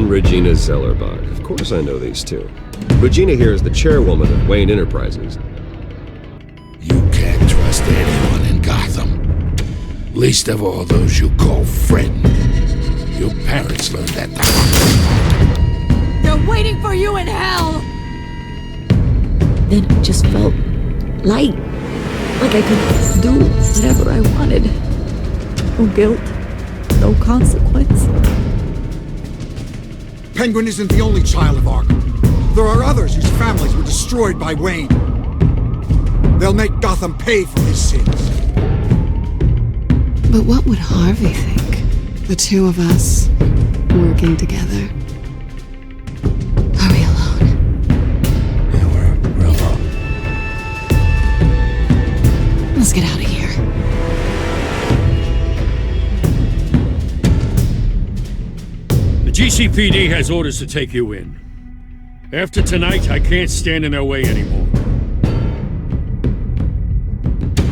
and Regina Zellerbach. Of course I know these two. Regina here is the chairwoman of Wayne Enterprises. You can't trust anyone in Gotham. Least of all those you call friends. Your parents learned that the hard way. They're waiting for you in hell! Then it just felt light. Like I could do whatever I wanted. No guilt. No consequence. Penguin isn't the only child of Arkham. There are others whose families were destroyed by Wayne. They'll make Gotham pay for his sins. But what would Harvey think? The two of us, working together. Are we alone? Yeah, we're alone. Let's get out of here. The GCPD has orders to take you in. After tonight, I can't stand in their way anymore.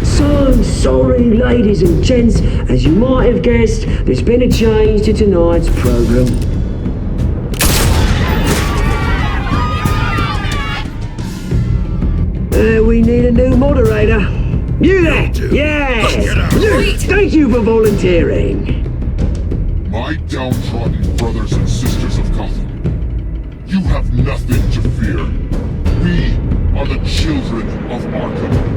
So sorry, ladies and gents. As you might have guessed, there's been a change to tonight's program. We need a new moderator. You there? Yeah! Wait! Thank you for volunteering. My downtrodden brothers and sisters of Gotham, you have nothing to fear. We are the children of Arkham.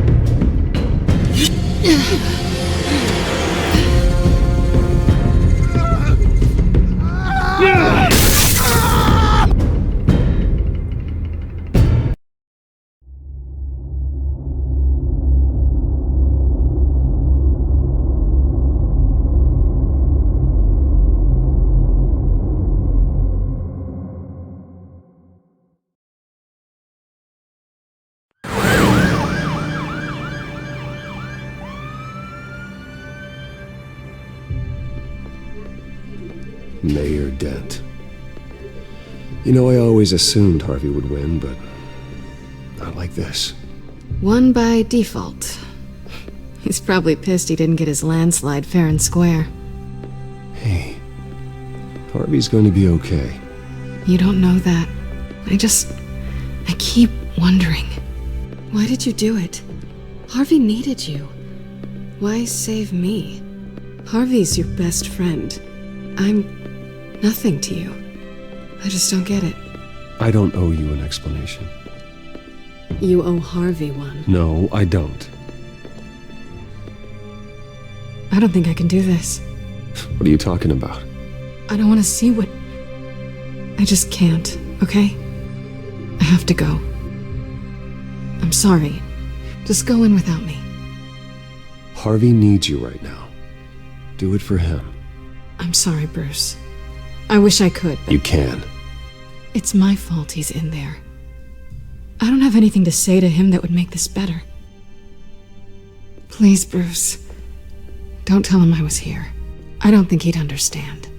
Mayor Dent. You know, I always assumed Harvey would win, but not like this. Won by default. He's probably pissed he didn't get his landslide fair and square. Hey, Harvey's going to be okay. You don't know that. I keep wondering. Why did you do it? Harvey needed you. Why save me? Harvey's your best friend. I'm nothing to you. I just don't get it. I don't owe you an explanation. You owe Harvey one. No, I don't. I don't think I can do this. What are you talking about? I don't want to see what... I just can't, okay? I have to go. I'm sorry. Just go in without me. Harvey needs you right now. Do it for him. I'm sorry, Bruce. I wish I could, but... You can. It's my fault he's in there. I don't have anything to say to him that would make this better. Please, Bruce. Don't tell him I was here. I don't think he'd understand.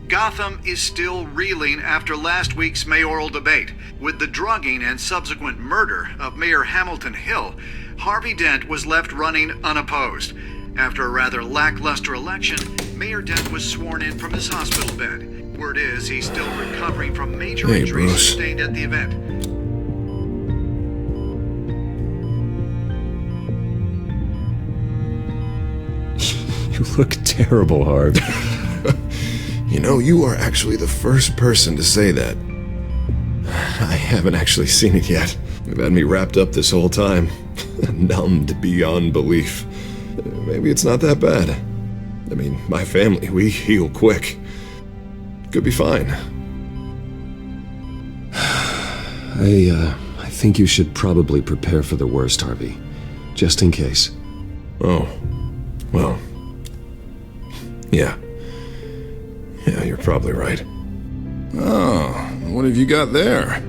Gotham is still reeling after last week's mayoral debate. With the drugging and subsequent murder of Mayor Hamilton Hill, Harvey Dent was left running unopposed. After a rather lackluster election, Mayor Dent was sworn in from his hospital bed. Word is he's still recovering from major injuries sustained at the event. You look terrible, Harv. You know, you are actually the first person to say that. I haven't actually seen it yet. You've had me wrapped up this whole time. Numbed beyond belief. Maybe it's not that bad. I mean, my family, we heal quick. Could be fine. I think you should probably prepare for the worst, Harvey. Just in case. Oh. Well. Yeah. Yeah, you're probably right. Oh, what have you got there?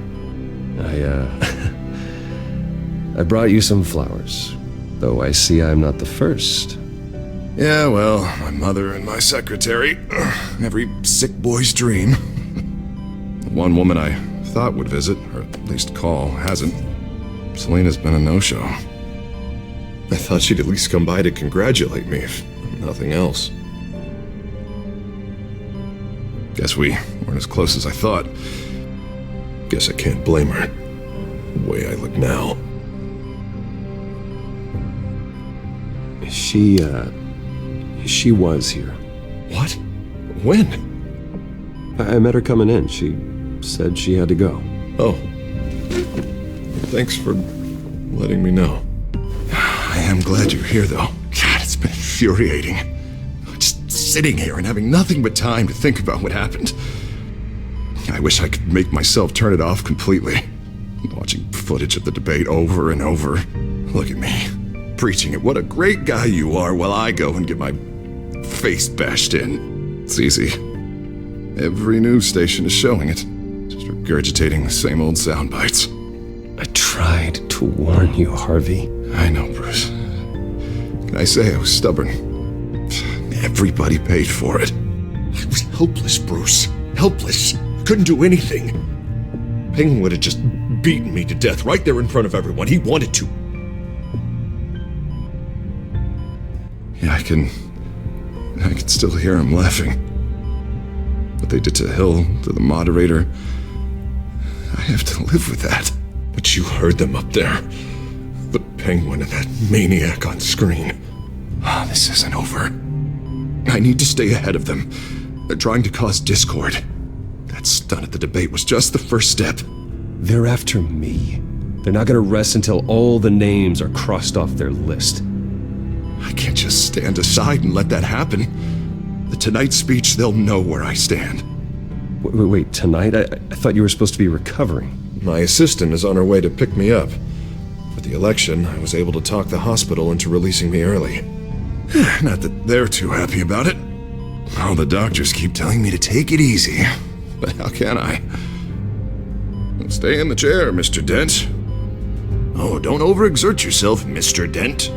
I brought you some flowers. Though I see I'm not the first. Yeah, well, my mother and my secretary. Every sick boy's dream. One woman I thought would visit, or at least call, hasn't. Selena's been a no-show. I thought she'd at least come by to congratulate me, if nothing else. Guess we weren't as close as I thought. Guess I can't blame her. The way I look now. She was here. What? When? I met her coming in. She said she had to go. Oh. Thanks for letting me know. I am glad you're here, though. God, it's been infuriating. Just sitting here and having nothing but time to think about what happened. I wish I could make myself turn it off completely. Watching footage of the debate over and over. Look at me, preaching it. What a great guy you are, while I go and get my face bashed in. It's easy. Every news station is showing it. Just regurgitating the same old sound bites. I tried to warn you, Harvey. I know, Bruce. Can I say I was stubborn? Everybody paid for it. I was helpless, Bruce. Helpless. Couldn't do anything. Penguin would have just beaten me to death right there in front of everyone. He wanted to. Yeah, I can still hear him laughing. What they did to Hill, to the moderator, I have to live with that. But you heard them up there. The Penguin and that maniac on screen. This isn't over. I need to stay ahead of them. They're trying to cause discord. That stunt at the debate was just the first step. They're after me. They're not gonna rest until all the names are crossed off their list. I can't just stand aside and let that happen. The Tonight speech, they'll know where I stand. Wait, tonight? I thought you were supposed to be recovering. My assistant is on her way to pick me up. For the election, I was able to talk the hospital into releasing me early. Not that they're too happy about it. All the doctors keep telling me to take it easy. But how can I? Stay in the chair, Mr. Dent. Oh, don't overexert yourself, Mr. Dent.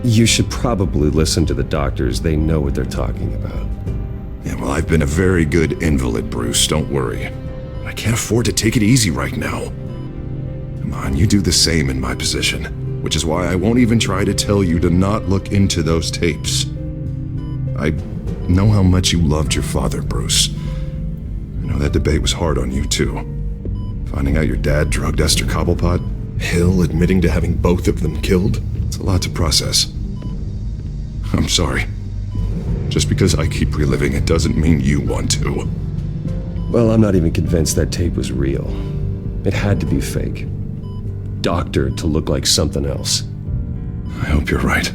You should probably listen to the doctors. They know what they're talking about. Yeah, well, I've been a very good invalid, Bruce. Don't worry. I can't afford to take it easy right now. Come on, you do the same in my position. Which is why I won't even try to tell you to not look into those tapes. I know how much you loved your father, Bruce. I know that debate was hard on you, too. Finding out your dad drugged Esther Cobblepot, Hill admitting to having both of them killed, it's a lot to process. I'm sorry. Just because I keep reliving it doesn't mean you want to. Well, I'm not even convinced that tape was real. It had to be fake. Doctored to look like something else. I hope you're right.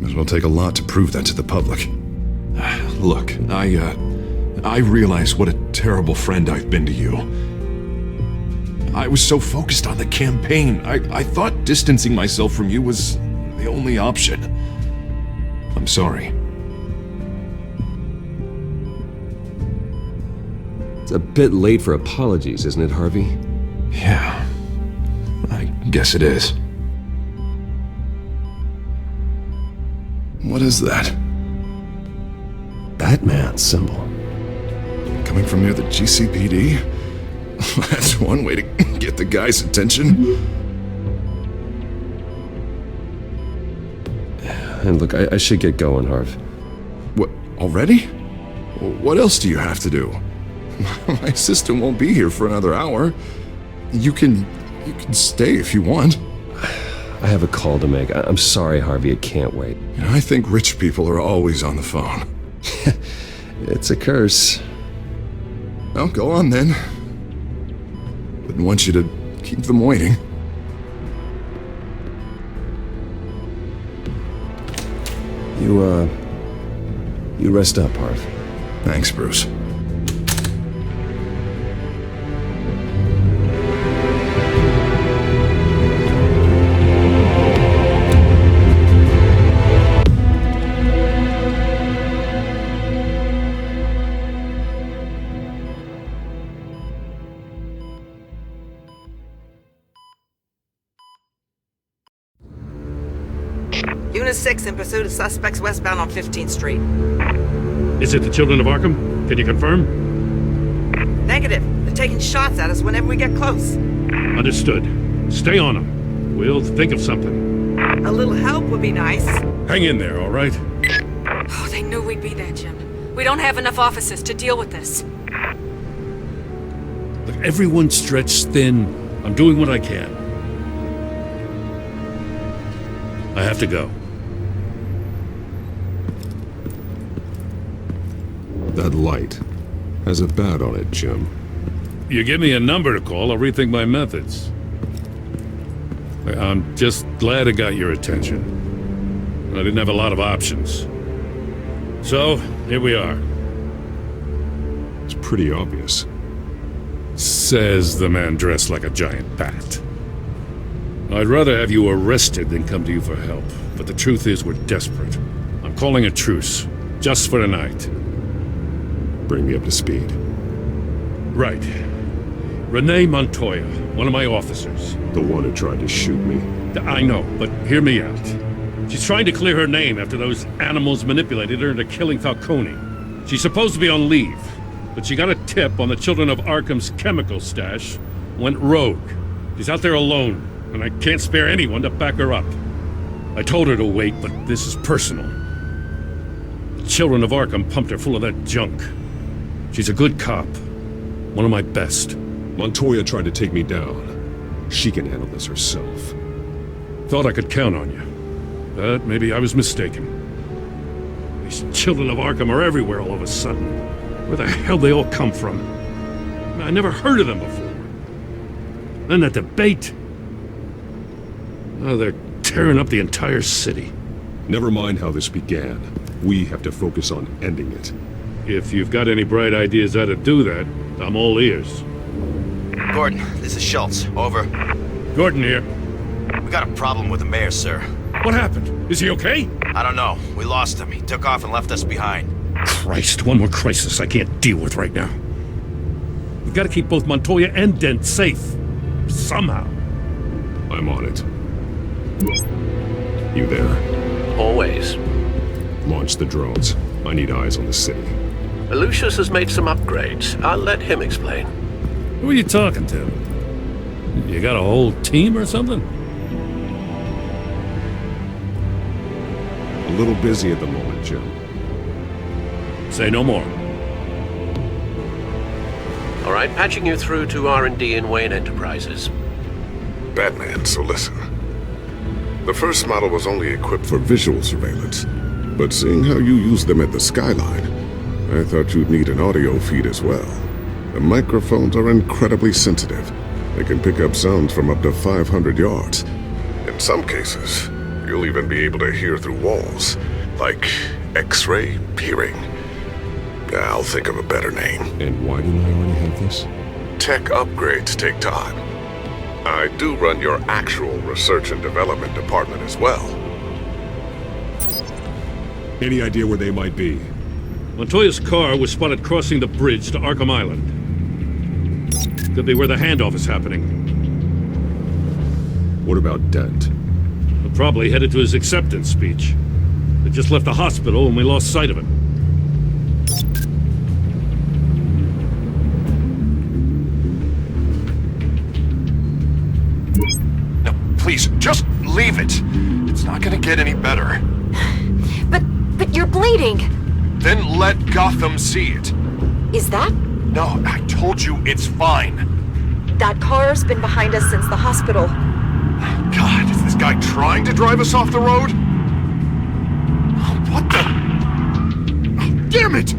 It will take a lot to prove that to the public. Look, I realize what a terrible friend I've been to you. I was so focused on the campaign. I thought distancing myself from you was the only option. I'm sorry. It's a bit late for apologies, isn't it, Harvey? Yeah, I guess it is. What is that? Batman symbol. Coming from near the GCPD? That's one way to get the guy's attention. And look, I should get going, Harv. What, already? What else do you have to do? My assistant won't be here for another hour. You can stay if you want. I have a call to make. I'm sorry, Harvey, I can't wait. You know, I think rich people are always on the phone. It's a curse. Well, go on then. Wouldn't want you to keep them waiting. You rest up, Harv. Thanks, Bruce. Unit 6 in pursuit of suspects westbound on 15th Street. Is it the Children of Arkham? Can you confirm? Negative. They're taking shots at us whenever we get close. Understood. Stay on them. We'll think of something. A little help would be nice. Hang in there, all right? Oh, they knew we'd be there, Jim. We don't have enough officers to deal with this. Look, everyone's stretched thin. I'm doing what I can. I have to go. That light has a bat on it, Jim. You give me a number to call, I'll rethink my methods. I'm just glad I got your attention. I didn't have a lot of options. So, here we are. It's pretty obvious. Says the man dressed like a giant bat. I'd rather have you arrested than come to you for help. But the truth is, we're desperate. I'm calling a truce, just for tonight. Bring me up to speed. Right. Renee Montoya, one of my officers. The one who tried to shoot me. I know, but hear me out. She's trying to clear her name after those animals manipulated her into killing Falcone. She's supposed to be on leave, but she got a tip on the Children of Arkham's chemical stash, went rogue. She's out there alone, and I can't spare anyone to back her up. I told her to wait, but this is personal. The Children of Arkham pumped her full of that junk. She's a good cop. One of my best. Montoya tried to take me down. She can handle this herself. Thought I could count on you. But maybe I was mistaken. These Children of Arkham are everywhere all of a sudden. Where the hell they all come from? I never heard of them before. Then that debate. Oh, they're tearing up the entire city. Never mind how this began. We have to focus on ending it. If you've got any bright ideas how to do that, I'm all ears. Gordon, this is Schultz. Over. Gordon here. We got a problem with the mayor, sir. What happened? Is he okay? I don't know. We lost him. He took off and left us behind. Christ, one more crisis I can't deal with right now. We've got to keep both Montoya and Dent safe. Somehow. I'm on it. You there? Always. Launch the drones. I need eyes on the city. Lucius has made some upgrades. I'll let him explain. Who are you talking to? You got a whole team or something? A little busy at the moment, Jim. Say no more. All right, patching you through to R&D in Wayne Enterprises. Batman, so listen. The first model was only equipped for visual surveillance, but seeing how you use them at the skyline, I thought you'd need an audio feed as well. The microphones are incredibly sensitive. They can pick up sounds from up to 500 yards. In some cases, you'll even be able to hear through walls, like X-ray peering. I'll think of a better name. And why didn't I already have this? Tech upgrades take time. I do run your actual research and development department as well. Any idea where they might be? Montoya's car was spotted crossing the bridge to Arkham Island. Could be where the handoff is happening. What about Dent? He'll probably headed to his acceptance speech. They just left the hospital and we lost sight of him. No, please, just leave it. It's not gonna get any better. But you're bleeding. Then let Gotham see it. Is that? No, I told you it's fine. That car's been behind us since the hospital. God, is this guy trying to drive us off the road? What the? Oh, damn it!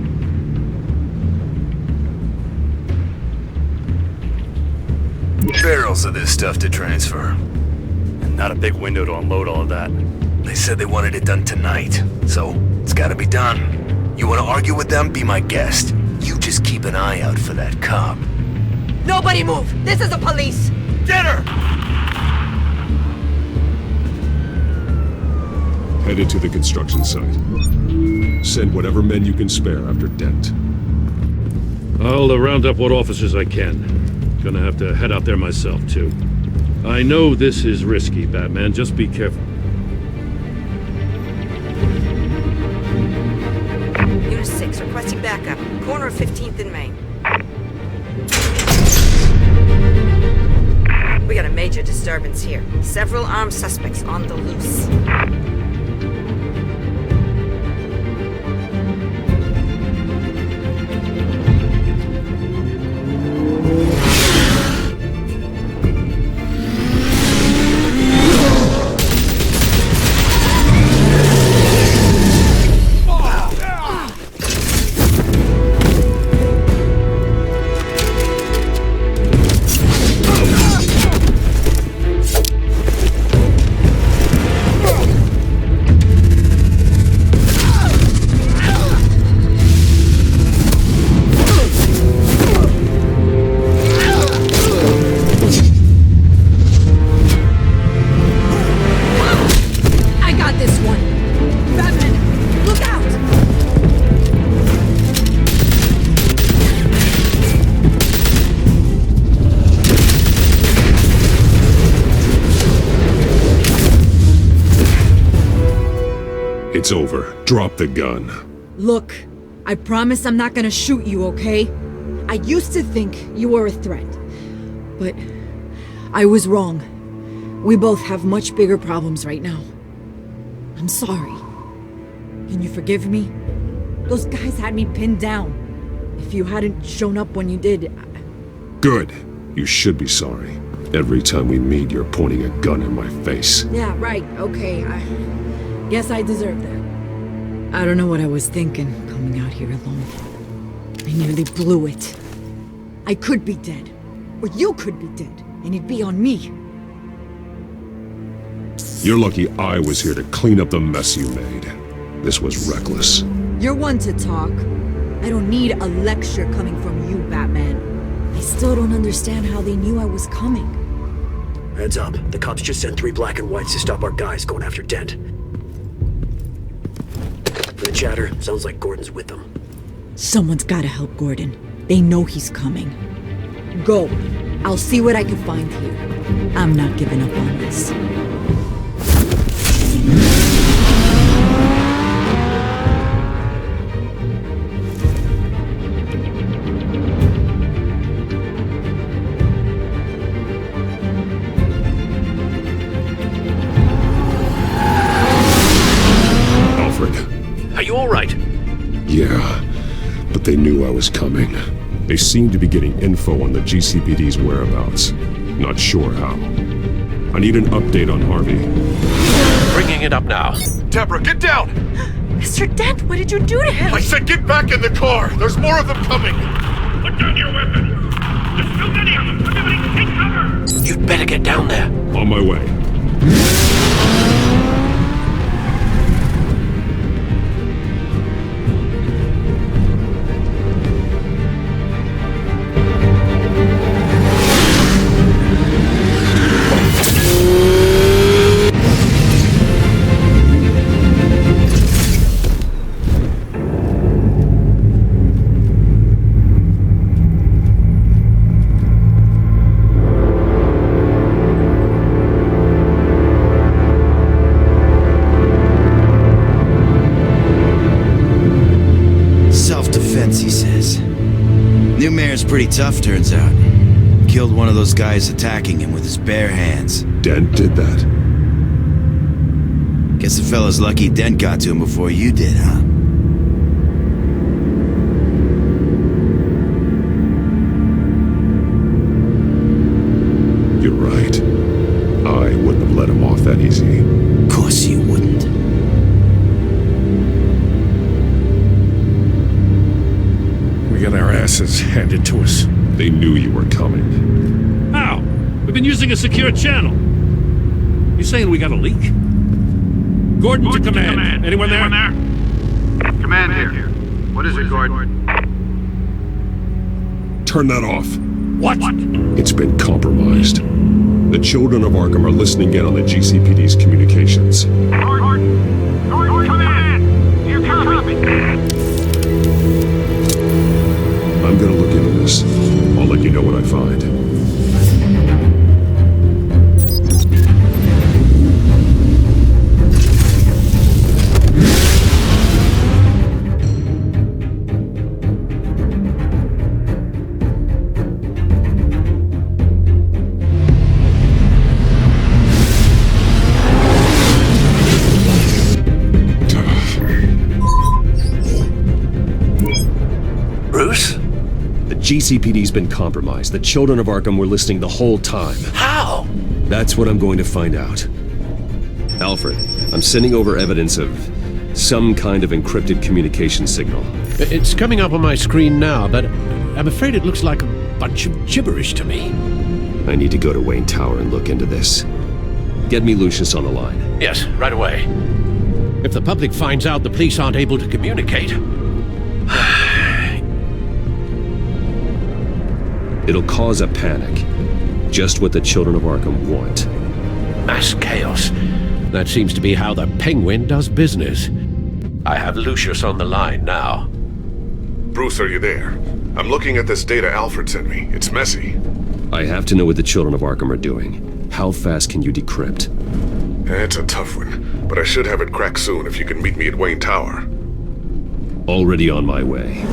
Barrels of this stuff to transfer. And not a big window to unload all of that. They said they wanted it done tonight, so it's gotta be done. You wanna argue with them? Be my guest. You just keep an eye out for that cop. Nobody move! This is the police! Get her! Headed to the construction site. Send whatever men you can spare after Dent. I'll round up what officers I can. Gonna have to head out there myself, too. I know this is risky, Batman. Just be careful. Unit 6, requesting backup. Corner of 15th and Main. We got a major disturbance here. Several armed suspects on the loose. It's over. Drop the gun. Look, I promise I'm not gonna shoot you, okay? I used to think you were a threat, but I was wrong. We both have much bigger problems right now. I'm sorry. Can you forgive me? Those guys had me pinned down. If you hadn't shown up when you did... Good. You should be sorry. Every time we meet, you're pointing a gun in my face. Yeah, right, okay. I guess I deserve that. I don't know what I was thinking, coming out here alone. I nearly blew it. I could be dead. Or you could be dead, and it'd be on me. You're lucky I was here to clean up the mess you made. This was reckless. You're one to talk. I don't need a lecture coming from you, Batman. I still don't understand how they knew I was coming. Heads up. The cops just sent 3 black and whites to stop our guys going after Dent. The chatter sounds like Gordon's with them. Someone's gotta help Gordon. They know he's coming. Go. I'll see what I can find here. I'm not giving up on this. Are you all right? Yeah, but they knew I was coming. They seemed to be getting info on the GCPD's whereabouts. Not sure how. I need an update on Harvey. Bringing it up now. Deborah, get down! Mr. Dent, what did you do to him? I said get back in the car! There's more of them coming! Put down your weapon! There's too many of them! Everybody take cover! You'd better get down there. On my way. Pretty tough, turns out. Killed one of those guys attacking him with his bare hands. Dent did that? Guess the fella's lucky Dent got to him before you did, huh? You're right. I wouldn't have let him off that easy. Of course you wouldn't. We got our asses handed to us. They knew you were coming. How? We've been using a secure channel. You saying we got a leak? Gordon to command. Anyone there? Command here. What is it, Gordon? Turn that off. What? It's been compromised. The children of Arkham are listening in on the GCPD's communications. Gordon, command! Here copy. I'm gonna look into this. I'll let you know what I find. Bruce? GCPD's been compromised. The children of Arkham were listening the whole time. How? That's what I'm going to find out. Alfred, I'm sending over evidence of some kind of encrypted communication signal. It's coming up on my screen now, but I'm afraid it looks like a bunch of gibberish to me. I need to go to Wayne Tower and look into this. Get me Lucius on the line. Yes, right away. If the public finds out the police aren't able to communicate... It'll cause a panic. Just what the children of Arkham want. Mass chaos. That seems to be how the Penguin does business. I have Lucius on the line now. Bruce, are you there? I'm looking at this data Alfred sent me. It's messy. I have to know what the children of Arkham are doing. How fast can you decrypt? It's a tough one. but I should have it cracked soon if you can meet me at Wayne Tower. Already on my way.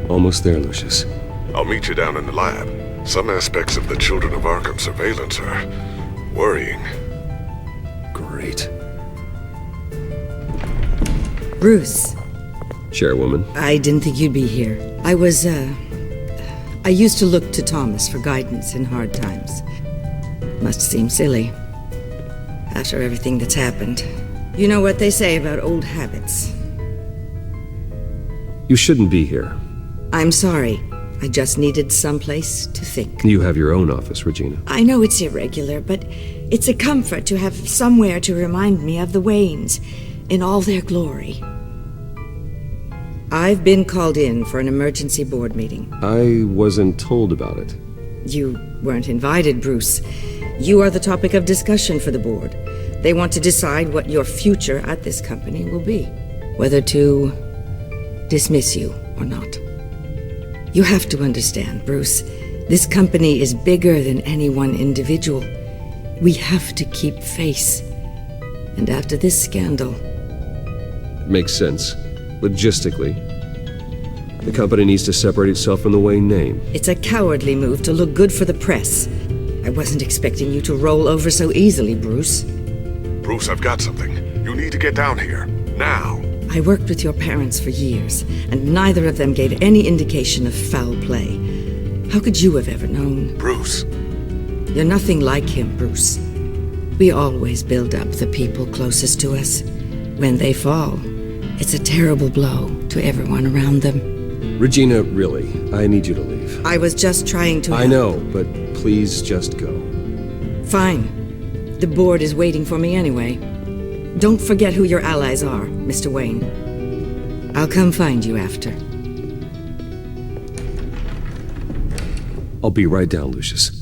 Almost there, Lucius. I'll meet you down in the lab. Some aspects of the Children of Arkham surveillance are worrying. Great. Bruce. Chairwoman. I didn't think you'd be here. I used to look to Thomas for guidance in hard times. Must seem silly. After everything that's happened. You know what they say about old habits. You shouldn't be here. I'm sorry. I just needed someplace to think. You have your own office, Regina. I know it's irregular, but it's a comfort to have somewhere to remind me of the Waynes in all their glory. I've been called in for an emergency board meeting. I wasn't told about it. You weren't invited, Bruce. You are the topic of discussion for the board. They want to decide what your future at this company will be. Whether to dismiss you or not. You have to understand, Bruce. This company is bigger than any one individual. We have to keep face. And after this scandal... Makes sense. Logistically. The company needs to separate itself from the Wayne name. It's a cowardly move to look good for the press. I wasn't expecting you to roll over so easily, Bruce. Bruce, I've got something. You need to get down here. Now. I worked with your parents for years, and neither of them gave any indication of foul play. How could you have ever known? Bruce. You're nothing like him, Bruce. We always build up the people closest to us. When they fall, it's a terrible blow to everyone around them. Regina, really, I need you to leave. I was just trying to... I know, but please just go. Fine. The board is waiting for me anyway. Don't forget who your allies are, Mr. Wayne. I'll come find you after. I'll be right down, Lucius.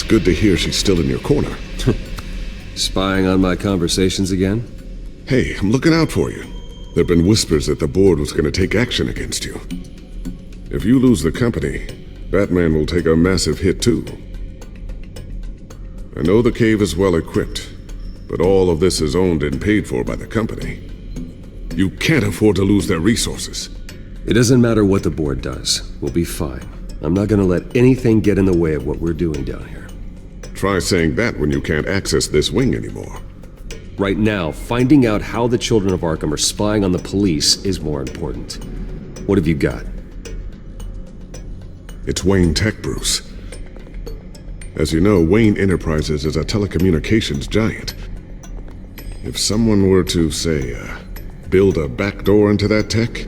Good to hear she's still in your corner. Spying on my conversations again? Hey, I'm looking out for you. There've been whispers that the board was going to take action against you. If you lose the company, Batman will take a massive hit too. I know the cave is well equipped, but all of this is owned and paid for by the company. You can't afford to lose their resources. It doesn't matter what the board does. We'll be fine. I'm not gonna let anything get in the way of what we're doing down here. Try saying that when you can't access this wing anymore. Right now, finding out how the Children of Arkham are spying on the police is more important. What have you got? It's Wayne Tech, Bruce. As you know, Wayne Enterprises is a telecommunications giant. If someone were to, say, build a backdoor into that tech...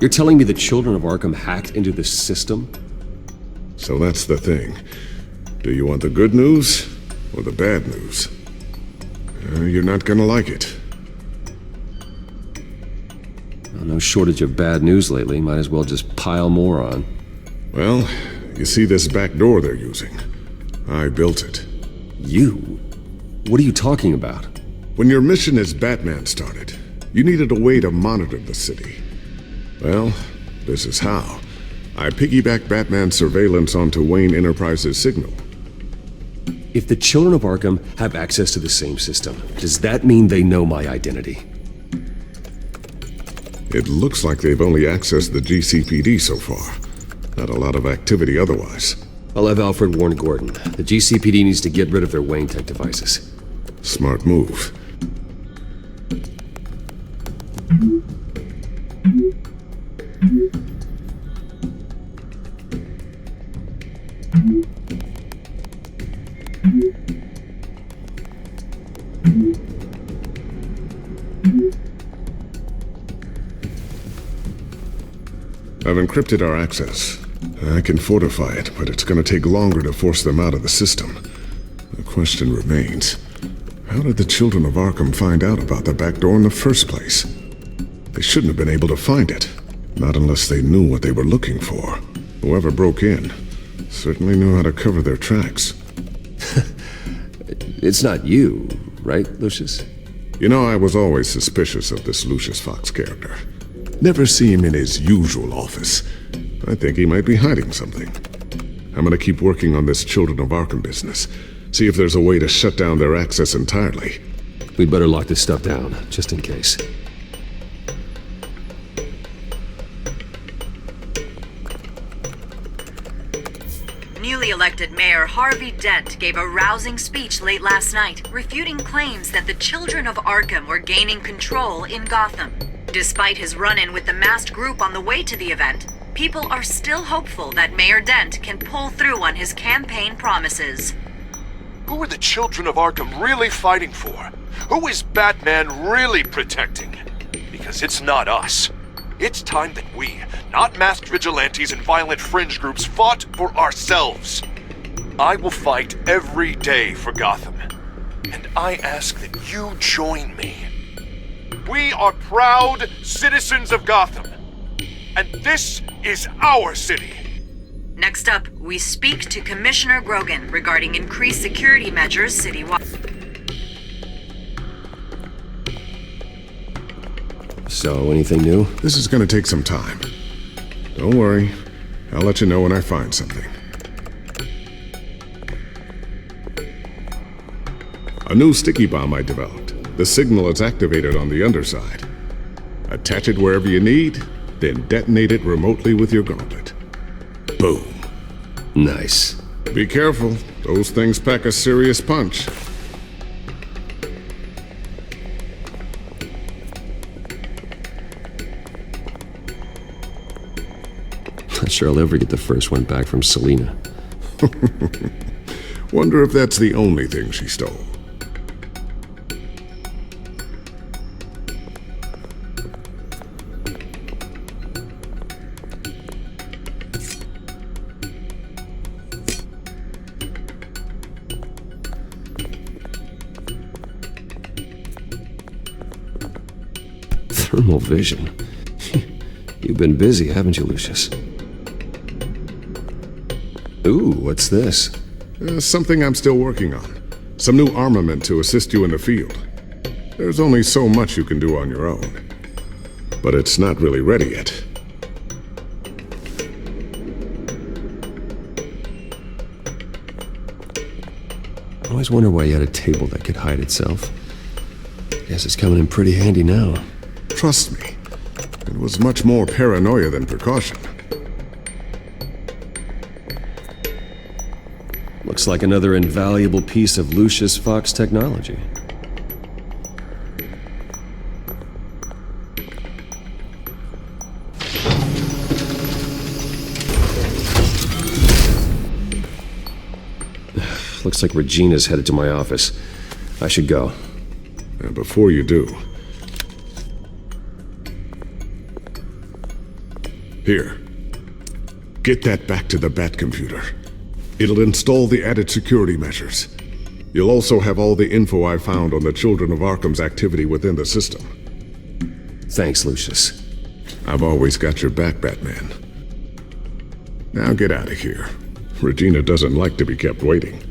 You're telling me the Children of Arkham hacked into this system? So that's the thing. Do you want the good news or the bad news? You're not gonna like it. Well, no shortage of bad news lately. Might as well just pile more on. Well, you see this back door they're using? I built it. You? What are you talking about? When your mission as Batman started, you needed a way to monitor the city. Well, this is how. I piggybacked Batman's surveillance onto Wayne Enterprises' signal. If the children of Arkham have access to the same system, does that mean they know my identity? It looks like they've only accessed the GCPD so far. Not a lot of activity otherwise. I'll have Alfred warn Gordon. The GCPD needs to get rid of their Wayne Tech devices. Smart move. I've encrypted our access. I can fortify it, but it's gonna take longer to force them out of the system. The question remains, how did the children of Arkham find out about the back door in the first place? They shouldn't have been able to find it. Not unless they knew what they were looking for. Whoever broke in certainly knew how to cover their tracks. It's not you, right, Lucius? You know, I was always suspicious of this Lucius Fox character. Never see him in his usual office. I think he might be hiding something. I'm gonna keep working on this Children of Arkham business. See if there's a way to shut down their access entirely. We'd better lock this stuff down, just in case. Newly elected Mayor Harvey Dent gave a rousing speech late last night, refuting claims that the children of Arkham were gaining control in Gotham. Despite his run-in with the masked group on the way to the event, people are still hopeful that Mayor Dent can pull through on his campaign promises. Who are the children of Arkham really fighting for? Who is Batman really protecting? Because it's not us. It's time that we, not masked vigilantes and violent fringe groups, fought for ourselves. I will fight every day for Gotham. And I ask that you join me. We are proud citizens of Gotham. And this is our city. Next up, we speak to Commissioner Grogan regarding increased security measures citywide. So, anything new? This is gonna take some time. Don't worry. I'll let you know when I find something. A new sticky bomb I developed. The signal is activated on the underside. Attach it wherever you need, then detonate it remotely with your gauntlet. Boom. Nice. Be careful. Those things pack a serious punch. Not sure I'll ever get the first one back from Selina. Wonder if that's the only thing she stole. Thermal vision. You've been busy, haven't you, Lucius? Ooh, what's this? Something I'm still working on. Some new armament to assist you in the field. There's only so much you can do on your own. But it's not really ready yet. I always wonder why you had a table that could hide itself. Guess it's coming in pretty handy now. Trust me, it was much more paranoia than precaution. Looks like another invaluable piece of Lucius Fox technology. Looks like Regina's headed to my office. I should go. And before you do... Here. Get that back to the Bat computer. It'll install the added security measures. You'll also have all the info I found on the Children of Arkham's activity within the system. Thanks, Lucius. I've always got your back, Batman. Now get out of here. Regina doesn't like to be kept waiting.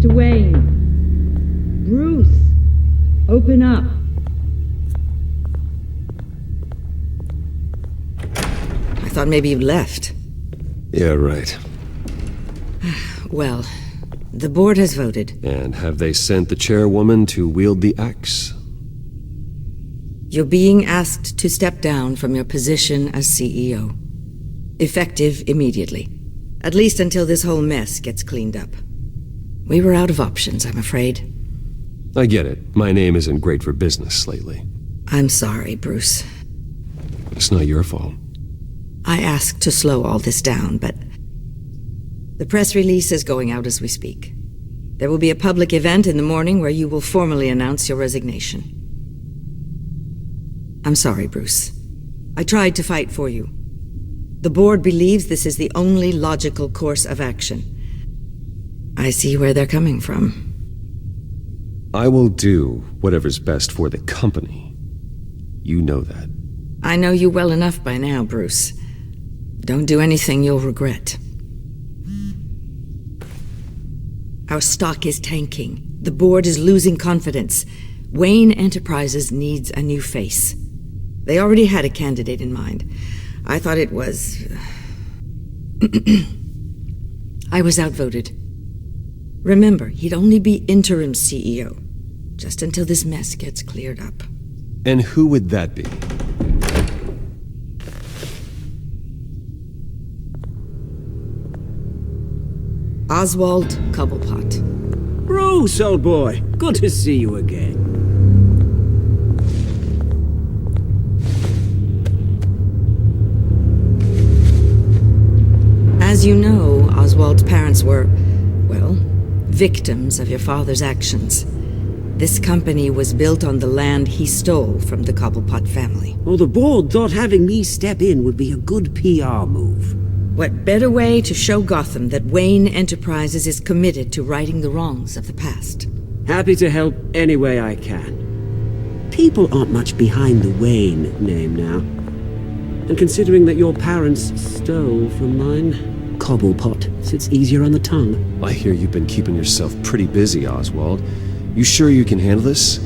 Mr. Wayne. Bruce, open up. I thought maybe you left. Yeah, right. Well, the board has voted. And have they sent the chairwoman to wield the axe? You're being asked to step down from your position as CEO. Effective immediately. At least until this whole mess gets cleaned up. We were out of options, I'm afraid. I get it. My name isn't great for business lately. I'm sorry, Bruce. It's not your fault. I asked to slow all this down, but the press release is going out as we speak. There will be a public event in the morning where you will formally announce your resignation. I'm sorry, Bruce. I tried to fight for you. The board believes this is the only logical course of action. I see where they're coming from. I will do whatever's best for the company. You know that. I know you well enough by now, Bruce. Don't do anything you'll regret. Our stock is tanking. The board is losing confidence. Wayne Enterprises needs a new face. They already had a candidate in mind. I thought it was... I was outvoted. Remember, he'd only be interim CEO, just until this mess gets cleared up. And who would that be? Oswald Cobblepot. Bruce, old boy. Good to see you again. As you know, Oswald's parents were, well, victims of your father's actions. This company was built on the land he stole from the Cobblepot family. Well, the board thought having me step in would be a good PR move. What better way to show Gotham that Wayne Enterprises is committed to righting the wrongs of the past? Happy to help any way I can. People aren't much behind the Wayne name now. And considering that your parents stole from mine, Cobblepot sits easier on the tongue. I hear you've been keeping yourself pretty busy, Oswald. You sure you can handle this?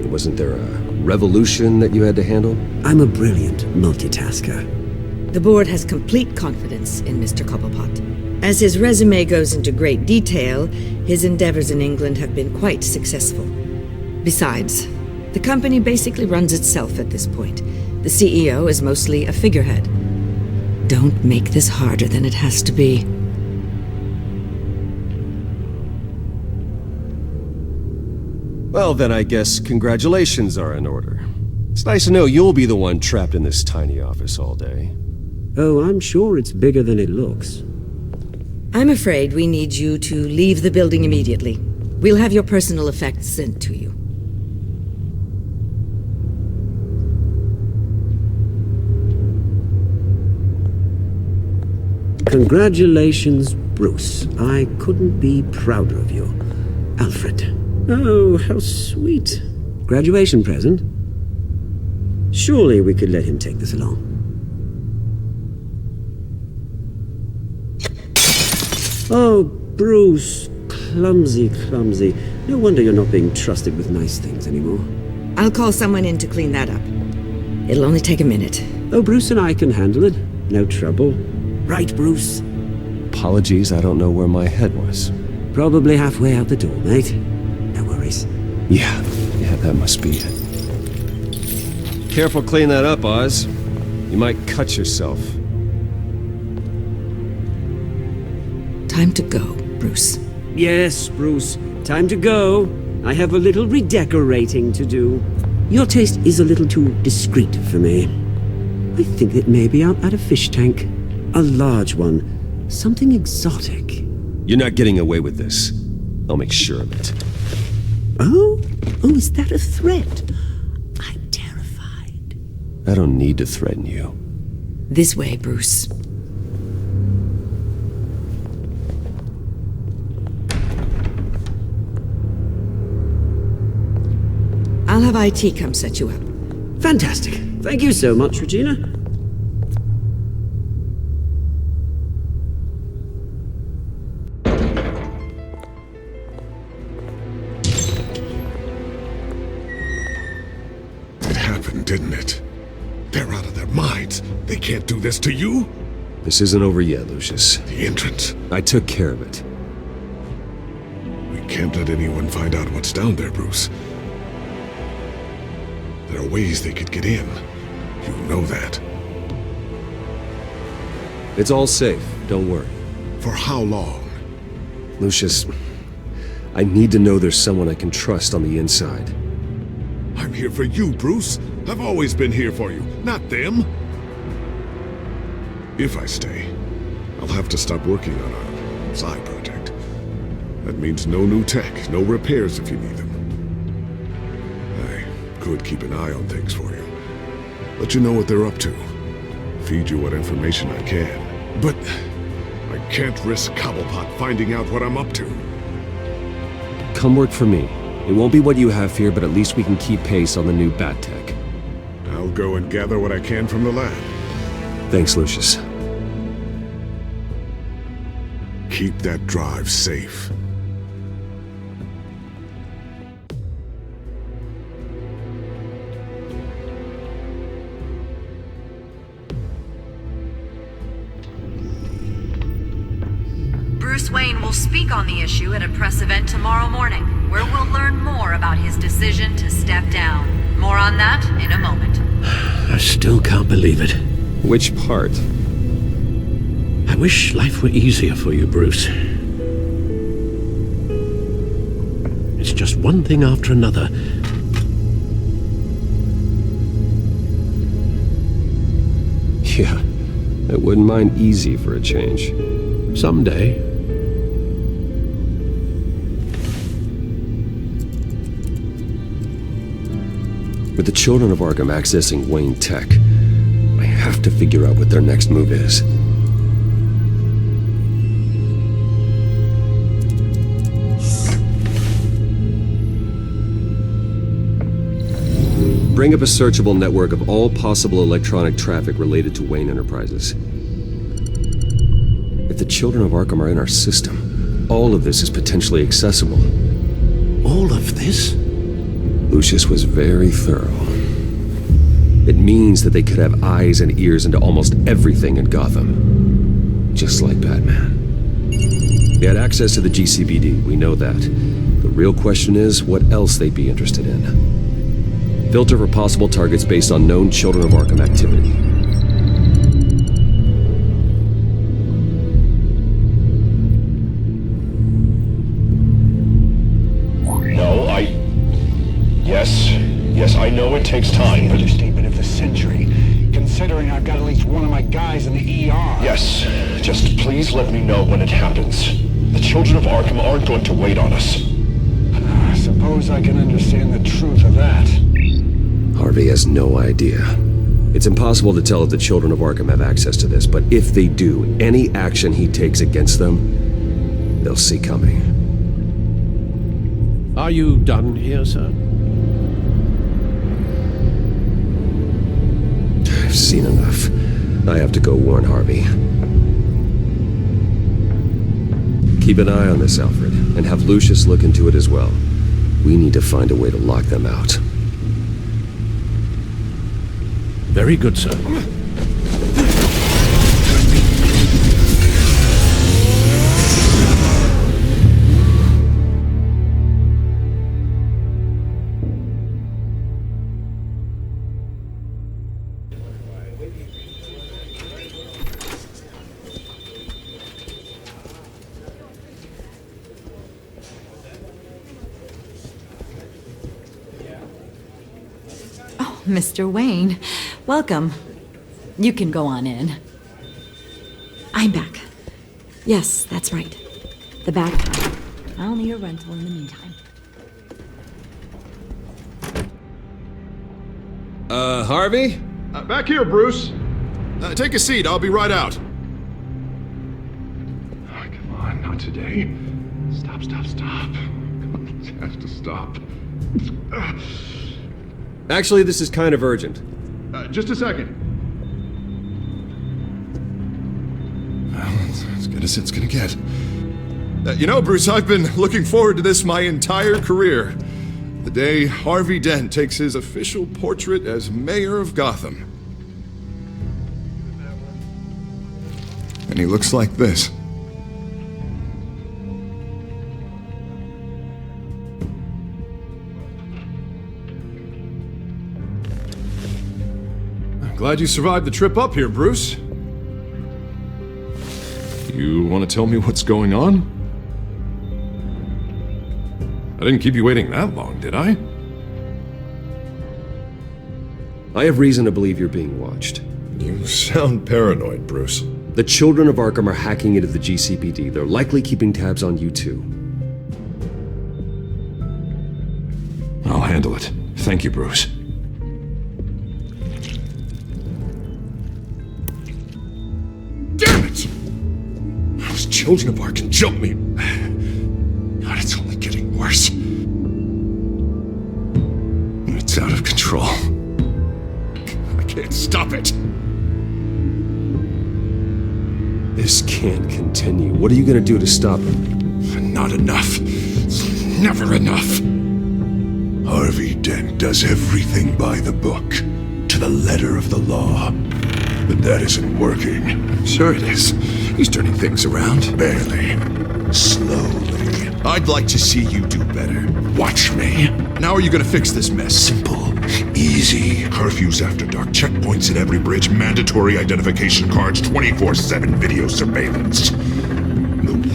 Wasn't there a revolution that you had to handle? I'm a brilliant multitasker. The board has complete confidence in Mr. Cobblepot. As his resume goes into great detail, his endeavors in England have been quite successful. Besides, the company basically runs itself at this point. The CEO is mostly a figurehead. Don't make this harder than it has to be. Well, then I guess congratulations are in order. It's nice to know you'll be the one trapped in this tiny office all day. Oh, I'm sure it's bigger than it looks. I'm afraid we need you to leave the building immediately. We'll have your personal effects sent to you. Congratulations, Bruce. I couldn't be prouder of you. Alfred. Oh, how sweet. Graduation present? Surely we could let him take this along. Oh, Bruce. Clumsy, clumsy. No wonder you're not being trusted with nice things anymore. I'll call someone in to clean that up. It'll only take a minute. Oh, Bruce and I can handle it. No trouble. Right, Bruce? Apologies, I don't know where my head was. Probably halfway out the door, mate. No worries. Yeah, that must be it. Careful clean that up, Oz. You might cut yourself. Time to go, Bruce. Yes, Bruce. Time to go. I have a little redecorating to do. Your taste is a little too discreet for me. I think that maybe I'll add a fish tank. A large one. Something exotic. You're not getting away with this. I'll make sure of it. Oh? Oh, is that a threat? I'm terrified. I don't need to threaten you. This way, Bruce. I'll have IT come set you up. Fantastic. Thank you so much, Regina. didn't it? They're out of their minds. They can't do this to you. This isn't over yet, Lucius. The entrance. I took care of it. We can't let anyone find out what's down there, Bruce. There are ways they could get in. You know that. It's all safe, don't worry. For how long? Lucius, I need to know there's someone I can trust on the inside. I'm here for you, Bruce. I've always been here for you, not them. If I stay, I'll have to stop working on our side project. That means no new tech, no repairs if you need them. I could keep an eye on things for you. Let you know what they're up to. Feed you what information I can. But I can't risk Cobblepot finding out what I'm up to. Come work for me. It won't be what you have here, but at least we can keep pace on the new bat tech. I'll go and gather what I can from the lab. Thanks, Lucius. Keep that drive safe. Bruce Wayne will speak on the issue at a press event tomorrow morning, where we'll learn more about his decision to step down. More on that in a moment. I still can't believe it. Which part? I wish life were easier for you, Bruce. It's just one thing after another. Yeah, I wouldn't mind easy for a change. Someday. With the children of Arkham accessing Wayne Tech, I have to figure out what their next move is. Bring up a searchable network of all possible electronic traffic related to Wayne Enterprises. If the children of Arkham are in our system, all of this is potentially accessible. All of this? Lucius was very thorough. It means that they could have eyes and ears into almost everything in Gotham. Just like Batman. They had access to the GCPD, we know that. The real question is, what else they'd be interested in. Filter for possible targets based on known Children of Arkham activity. Yes, I know it takes time, but... Understatement of the century, considering I've got at least one of my guys in the ER. Yes, just please let me know when it happens. The Children of Arkham aren't going to wait on us. I suppose I can understand the truth of that. Harvey has no idea. It's impossible to tell if the Children of Arkham have access to this, but if they do, any action he takes against them, they'll see coming. Are you done here, sir? I've seen enough. I have to go warn Harvey. Keep an eye on this, Alfred, and have Lucius look into it as well. We need to find a way to lock them out. Very good, sir. Mr. Wayne, welcome. You can go on in. I'm back. Yes, that's right. The back. I'll need a rental in the meantime. Harvey? Back here, Bruce. Take a seat, I'll be right out. Oh, come on, not today. Stop. Come on, this has to stop. Actually, this is kind of urgent. Just a second. Well, it's as good as it's gonna get. You know, Bruce, I've been looking forward to this my entire career. The day Harvey Dent takes his official portrait as mayor of Gotham. And he looks like this. I'm glad you survived the trip up here, Bruce. You want to tell me what's going on? I didn't keep you waiting that long, did I? I have reason to believe you're being watched. You sound paranoid, Bruce. The children of Arkham are hacking into the GCPD. They're likely keeping tabs on you too. I'll handle it. Thank you, Bruce. Damn it! Those children of Arkham jumped me. God, it's only getting worse. It's out of control. I can't stop it. This can't continue. What are you gonna do to stop it? Not enough. Never enough. Harvey Dent does everything by the book, to the letter of the law. But that isn't working. Sure it is. He's turning things around. Barely. Slowly. I'd like to see you do better. Watch me. Now are you gonna fix this mess? Simple. Easy. Curfews after dark, checkpoints at every bridge, mandatory identification cards, 24/7 video surveillance.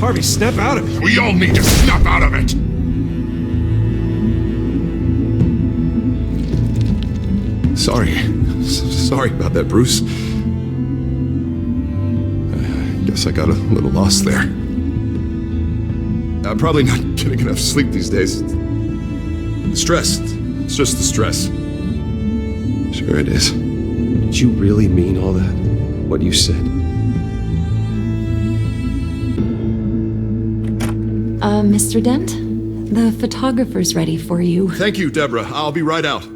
Harvey, snap out of it. We all need to snap out of it! Sorry about that, Bruce. I guess I got a little lost there. I'm probably not getting enough sleep these days. Stress. It's just the stress. Sure it is. Did you really mean all that? What you said? Mr. Dent? The photographer's ready for you. Thank you, Deborah. I'll be right out.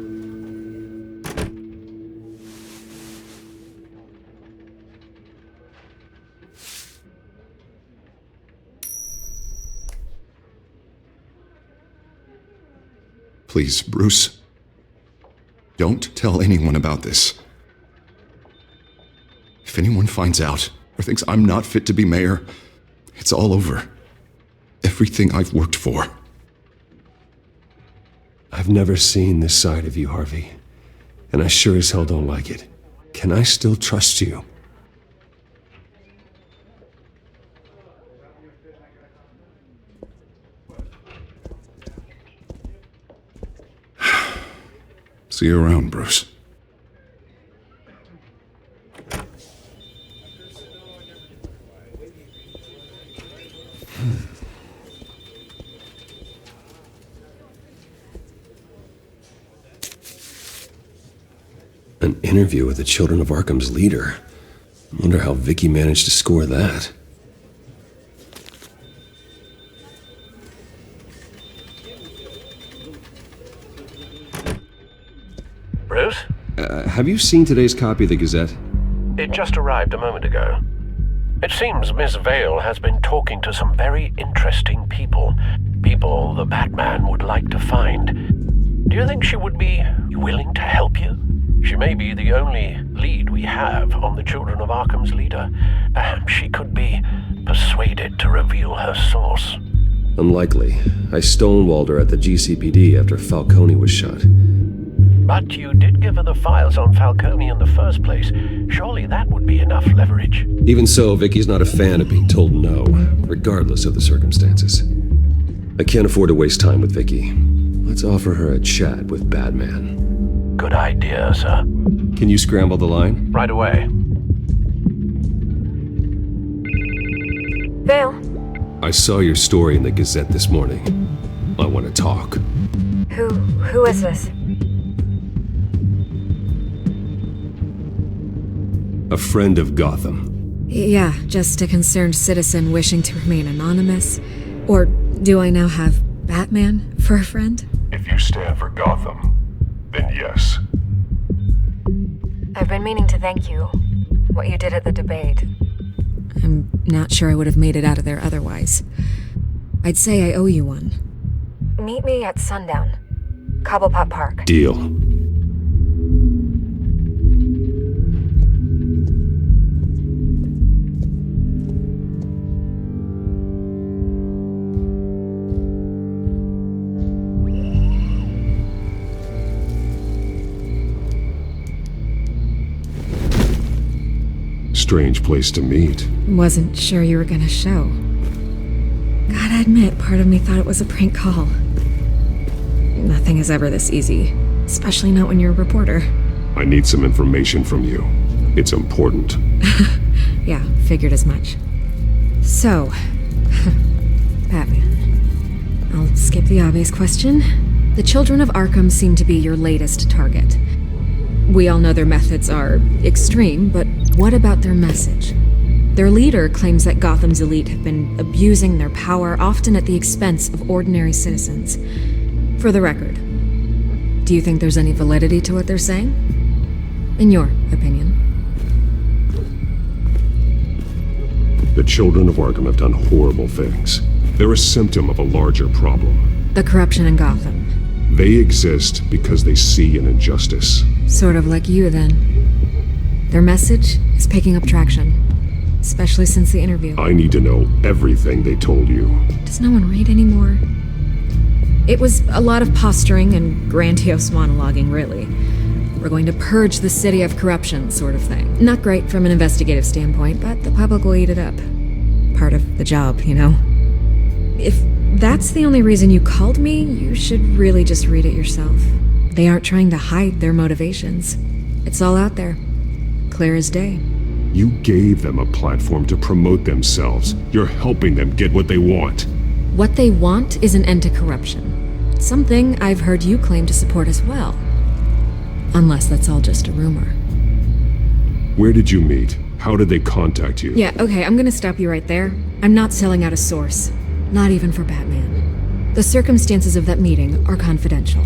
Please, Bruce. Don't tell anyone about this. If anyone finds out or thinks I'm not fit to be mayor, it's all over. Everything I've worked for. I've never seen this side of you, Harvey. And I sure as hell don't like it. Can I still trust you? See you around, Bruce. An interview with the Children of Arkham's leader. I wonder how Vicky managed to score that. Bruce? Have you seen today's copy of the Gazette? It just arrived a moment ago. It seems Miss Vale has been talking to some very interesting people. People the Batman would like to find. Do you think she would be willing to help you? She may be the only lead we have on the Children of Arkham's leader. Perhaps she could be persuaded to reveal her source. Unlikely. I stonewalled her at the GCPD after Falcone was shot. But you did give her the files on Falcone in the first place. Surely that would be enough leverage. Even so, Vicky's not a fan of being told no, regardless of the circumstances. I can't afford to waste time with Vicky. Let's offer her a chat with Batman. Good idea, sir. Can you scramble the line? Right away. Vale? I saw your story in the Gazette this morning. I want to talk. Who is this? A friend of Gotham. Yeah, just a concerned citizen wishing to remain anonymous. Or do I now have Batman for a friend? If you stand for Gotham, then yes. I've been meaning to thank you. What you did at the debate. I'm not sure I would have made it out of there otherwise. I'd say I owe you one. Meet me at sundown. Cobblepot Park. Deal. Strange place to meet. Wasn't sure you were gonna show. Gotta admit, part of me thought it was a prank call. Nothing is ever this easy, especially not when you're a reporter. I need some information from you. It's important. Yeah, figured as much. So, Batman. I'll skip the obvious question. The children of Arkham seem to be your latest target. We all know their methods are extreme, but what about their message? Their leader claims that Gotham's elite have been abusing their power, often at the expense of ordinary citizens. For the record, do you think there's any validity to what they're saying? In your opinion? The children of Arkham have done horrible things. They're a symptom of a larger problem. The corruption in Gotham. They exist because they see an injustice. Sort of like you, then. Their message is picking up traction, especially since the interview. I need to know everything they told you. Does no one read anymore? It was a lot of posturing and grandiose monologuing, really. We're going to purge the city of corruption, sort of thing. Not great from an investigative standpoint, but the public will eat it up. Part of the job, you know? If that's the only reason you called me, you should really just read it yourself. They aren't trying to hide their motivations. It's all out there. Clear as day. You gave them a platform to promote themselves. You're helping them get what they want. What they want is an end to corruption. Something I've heard you claim to support as well. Unless that's all just a rumor. Where did you meet? How did they contact you? Yeah, okay, I'm gonna stop you right there. I'm not selling out a source. Not even for Batman. The circumstances of that meeting are confidential.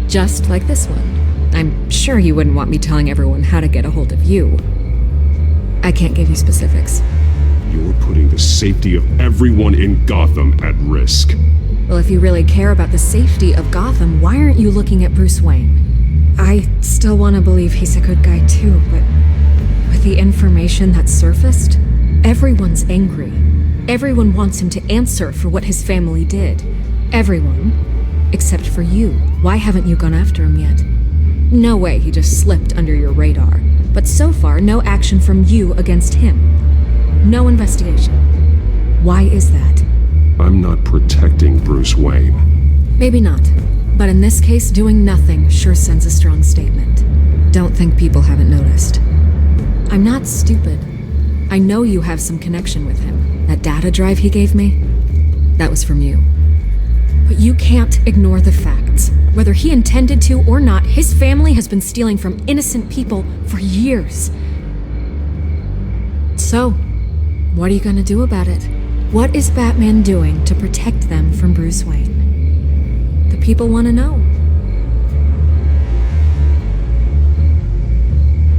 Just like this one. I'm sure you wouldn't want me telling everyone how to get a hold of you. I can't give you specifics. You're putting the safety of everyone in Gotham at risk. Well, if you really care about the safety of Gotham, why aren't you looking at Bruce Wayne? I still want to believe he's a good guy too, but with the information that surfaced, everyone's angry. Everyone wants him to answer for what his family did. Everyone. Except for you. Why haven't you gone after him yet? No way he just slipped under your radar. But so far, no action from you against him. No investigation. Why is that? I'm not protecting Bruce Wayne. Maybe not. But in this case, doing nothing sure sends a strong statement. Don't think people haven't noticed. I'm not stupid. I know you have some connection with him. That data drive he gave me, that was from you. But you can't ignore the facts. Whether he intended to or not, his family has been stealing from innocent people for years. So, what are you gonna do about it? What is Batman doing to protect them from Bruce Wayne? The people want to know.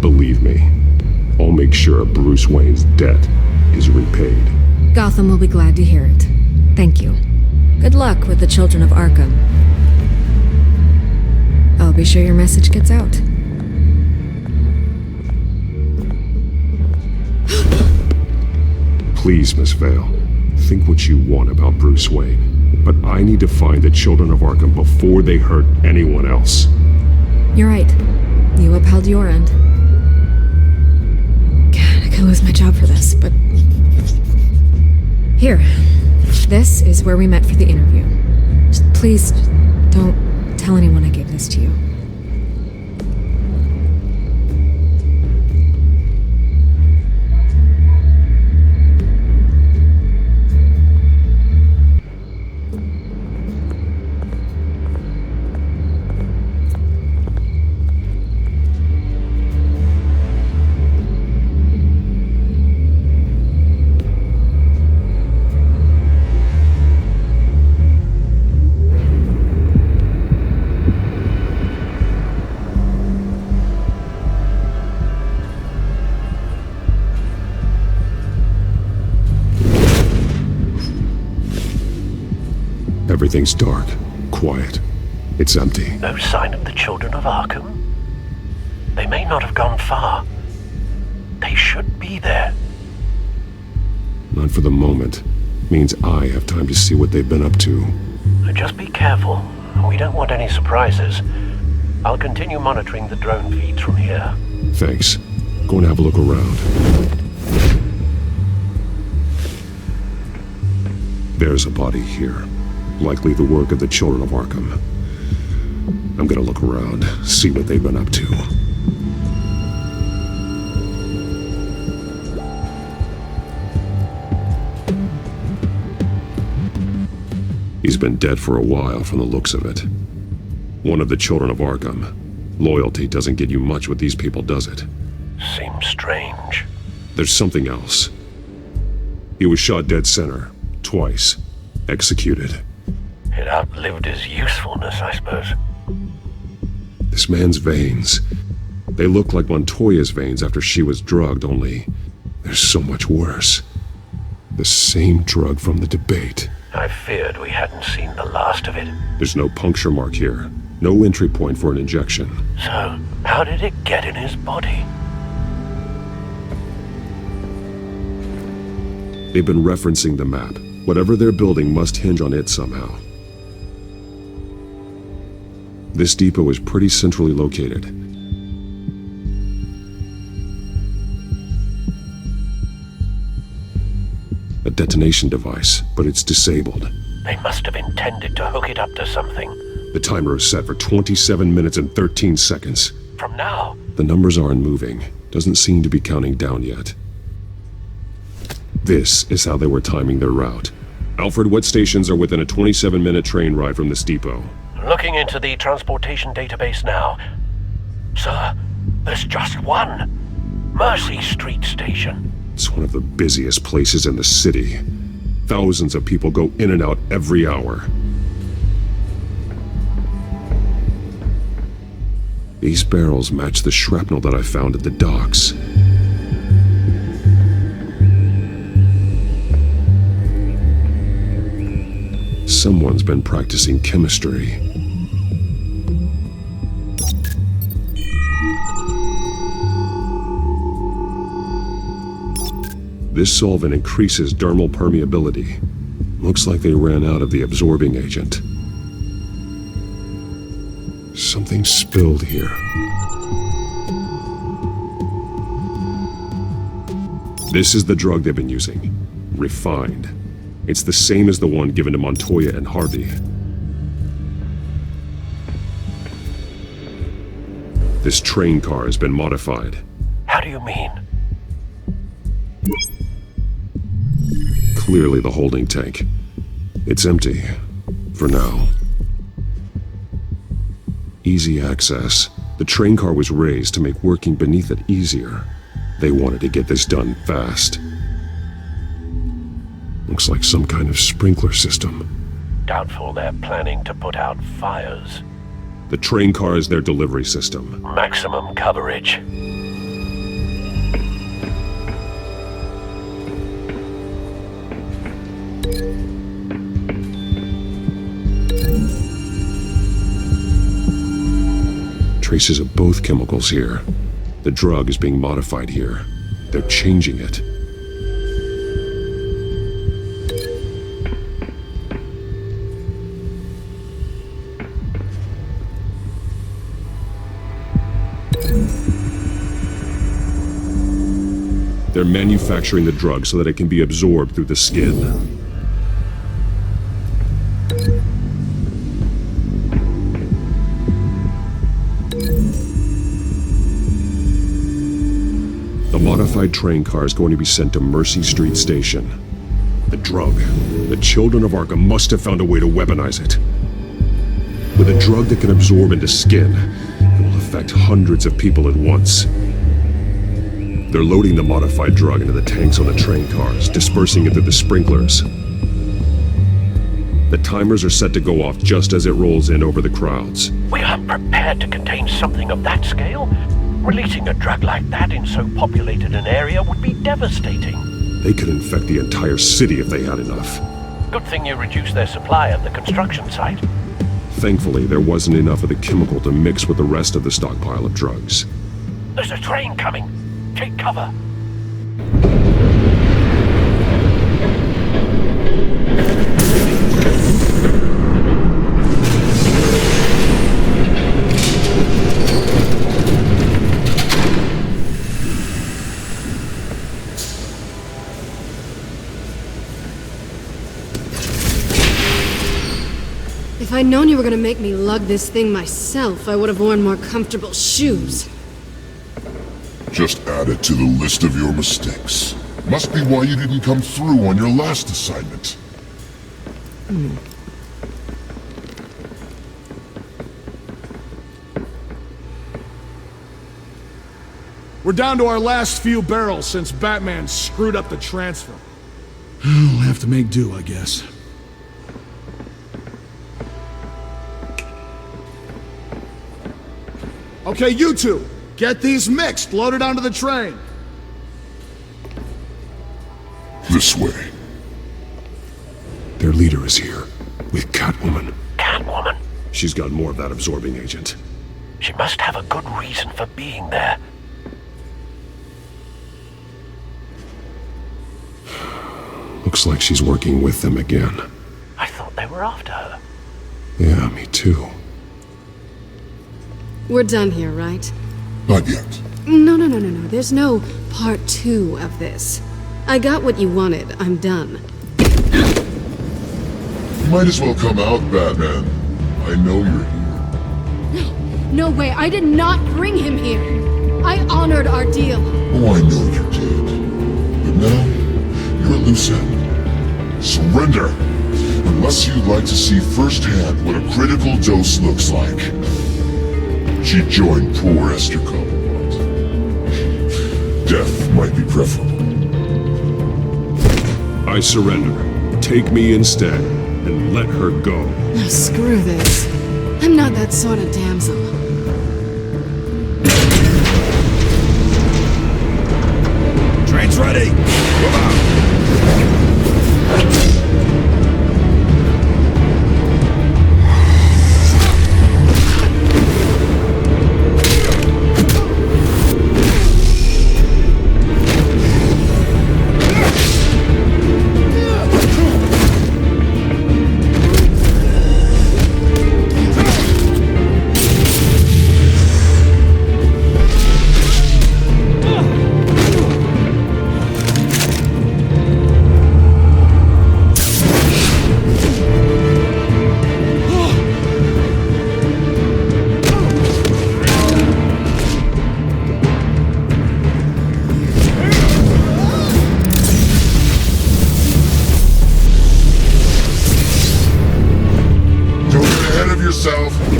Believe me, I'll make sure Bruce Wayne's debt is repaid. Gotham will be glad to hear it. Thank you. Good luck with the children of Arkham. I'll be sure your message gets out. Please, Miss Vale, think what you want about Bruce Wayne. But I need to find the children of Arkham before they hurt anyone else. You're right. You upheld your end. God, I could lose my job for this, but... Here. This is where we met for the interview. Just please, don't tell anyone I gave this to you. Everything's dark, quiet. It's empty. No sign of the children of Arkham? They may not have gone far. They should be there. Not for the moment. Means I have time to see what they've been up to. Just be careful. We don't want any surprises. I'll continue monitoring the drone feeds from here. Thanks. Go and have a look around. There's a body here. Likely the work of the children of Arkham. I'm gonna look around, see what they've been up to. He's been dead for a while from the looks of it. One of the children of Arkham. Loyalty doesn't get you much with these people, does it? Seems strange. There's something else. He was shot dead center, twice. Executed. It outlived his usefulness, I suppose. This man's veins. They look like Montoya's veins after she was drugged, only they're so much worse. The same drug from the debate. I feared we hadn't seen the last of it. There's no puncture mark here. No entry point for an injection. So, how did it get in his body? They've been referencing the map. Whatever they're building must hinge on it somehow. This depot is pretty centrally located. A detonation device, but it's disabled. They must have intended to hook it up to something. The timer is set for 27 minutes and 13 seconds. From now? The numbers aren't moving. Doesn't seem to be counting down yet. This is how they were timing their route. Alfred, what stations are within a 27-minute train ride from this depot? Looking into the transportation database now. Sir, there's just one. Mercy Street Station. It's one of the busiest places in the city. Thousands of people go in and out every hour. These barrels match the shrapnel that I found at the docks. Someone's been practicing chemistry. This solvent increases dermal permeability. Looks like they ran out of the absorbing agent. Something spilled here. This is the drug they've been using. Refined. It's the same as the one given to Montoya and Harvey. This train car has been modified. How do you mean? Clearly the holding tank. It's empty. For now. Easy access. The train car was raised to make working beneath it easier. They wanted to get this done fast. Looks like some kind of sprinkler system. Doubtful they're planning to put out fires. The train car is their delivery system. Maximum coverage. Traces of both chemicals here. The drug is being modified here. They're changing it. They're manufacturing the drug so that it can be absorbed through the skin. The modified train car is going to be sent to Mercy Street Station. The drug. The children of Arkham must have found a way to weaponize it. With a drug that can absorb into skin, it will affect hundreds of people at once. They're loading the modified drug into the tanks on the train cars, dispersing it through the sprinklers. The timers are set to go off just as it rolls in over the crowds. We aren't prepared to contain something of that scale. Releasing a drug like that in so populated an area would be devastating. They could infect the entire city if they had enough. Good thing you reduced their supply at the construction site. Thankfully, there wasn't enough of the chemical to mix with the rest of the stockpile of drugs. There's a train coming. Take cover. If I'd known you were gonna make me lug this thing myself, I would have worn more comfortable shoes. Just add it to the list of your mistakes. Must be why you didn't come through on your last assignment. We're down to our last few barrels since Batman screwed up the transfer. We'll have to make do, I guess. Okay, you two, get these mixed, loaded onto the train. This way. Their leader is here, with Catwoman. Catwoman? She's got more of that absorbing agent. She must have a good reason for being there. Looks like she's working with them again. I thought they were after her. Yeah, me too. We're done here, right? Not yet. No. There's no part 2 of this. I got what you wanted. I'm done. You might as well come out, Batman. I know you're here. No way. I did not bring him here. I honored our deal. Oh, I know you did. But now, you're a loose end. Surrender! Unless you'd like to see firsthand what a critical dose looks like. She joined poor Esther Cobblepot. Death might be preferable. I surrender. Take me instead, and let her go. Oh, screw this. I'm not that sort of damsel. Train's ready! Come out!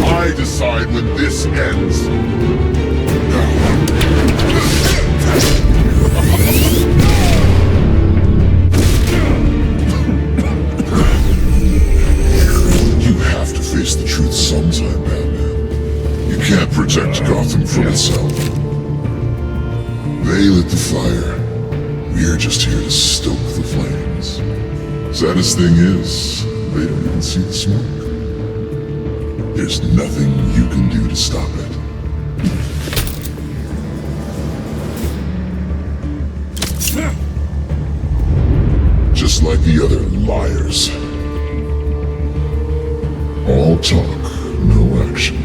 I decide when this ends. You have to face the truth sometime, Batman. You can't protect Gotham from itself. They lit the fire. We're just here to stoke the flames. Saddest thing is, they don't even see the smoke. There's nothing you can do to stop it. Just like the other liars. All talk, no action.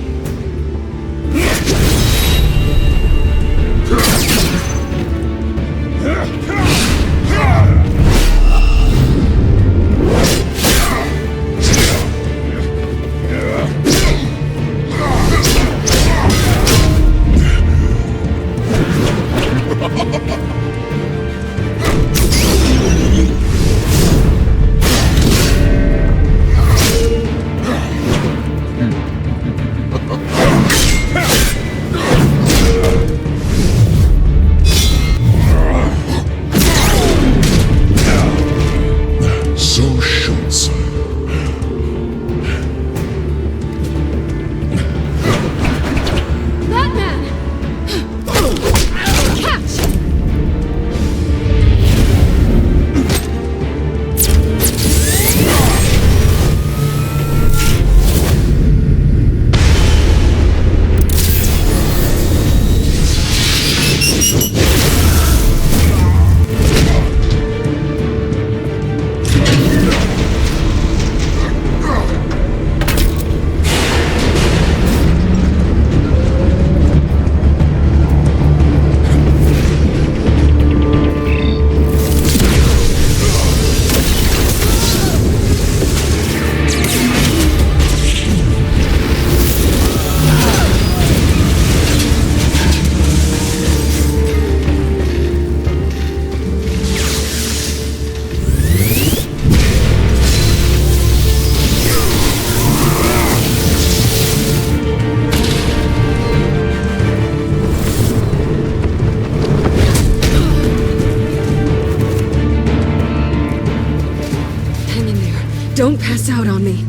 Don't pass out on me.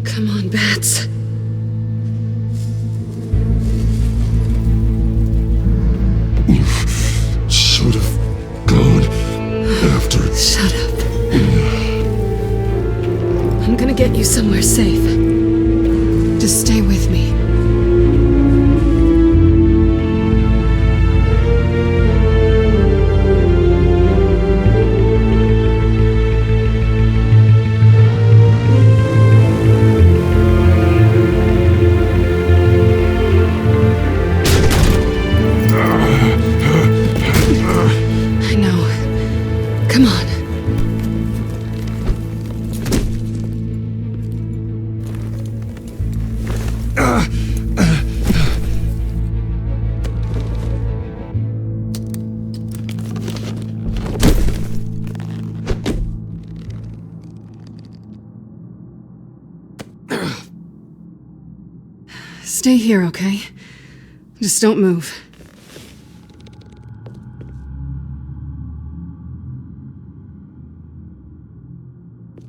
Come on, Bats. Should have gone after it. Shut up. I'm gonna get you somewhere safe. Just stay with me. I know. Come on. Stay here, okay? Just don't move.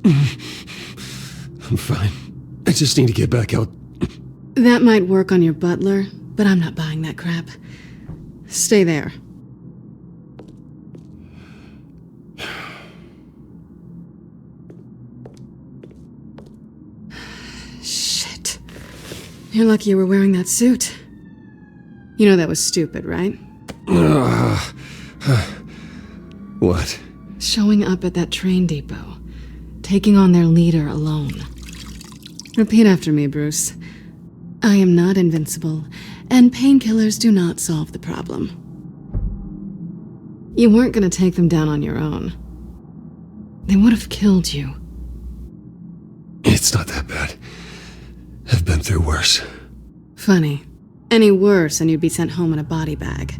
I'm fine. I just need to get back out. That might work on your butler, but I'm not buying that crap. Stay there. Shit. You're lucky you were wearing that suit. You know that was stupid, right? What? Showing up at that train depot. Taking on their leader alone. Repeat after me, Bruce. I am not invincible, and painkillers do not solve the problem. You weren't gonna take them down on your own. They would have killed you. It's not that bad. I've been through worse. Funny. Any worse and you'd be sent home in a body bag.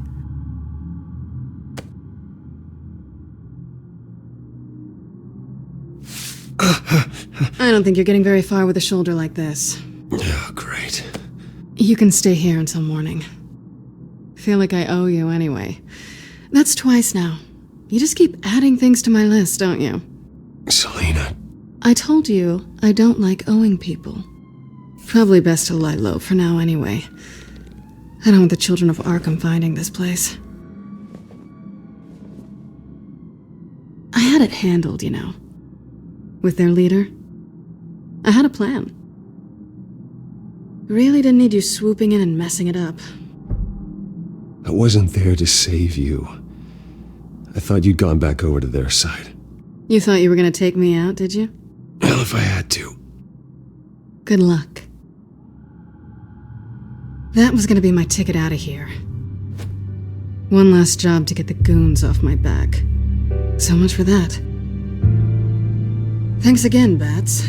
I don't think you're getting very far with a shoulder like this. Oh, great. You can stay here until morning. Feel like I owe you anyway. That's twice now. You just keep adding things to my list, don't you? Selena. I told you I don't like owing people. Probably best to lie low for now anyway. I don't want the children of Arkham finding this place. I had it handled, you know. With their leader. I had a plan. Really didn't need you swooping in and messing it up. I wasn't there to save you. I thought you'd gone back over to their side. You thought you were gonna take me out, did you? Well, if I had to. Good luck. That was gonna be my ticket out of here. One last job to get the goons off my back. So much for that. Thanks again, Bats.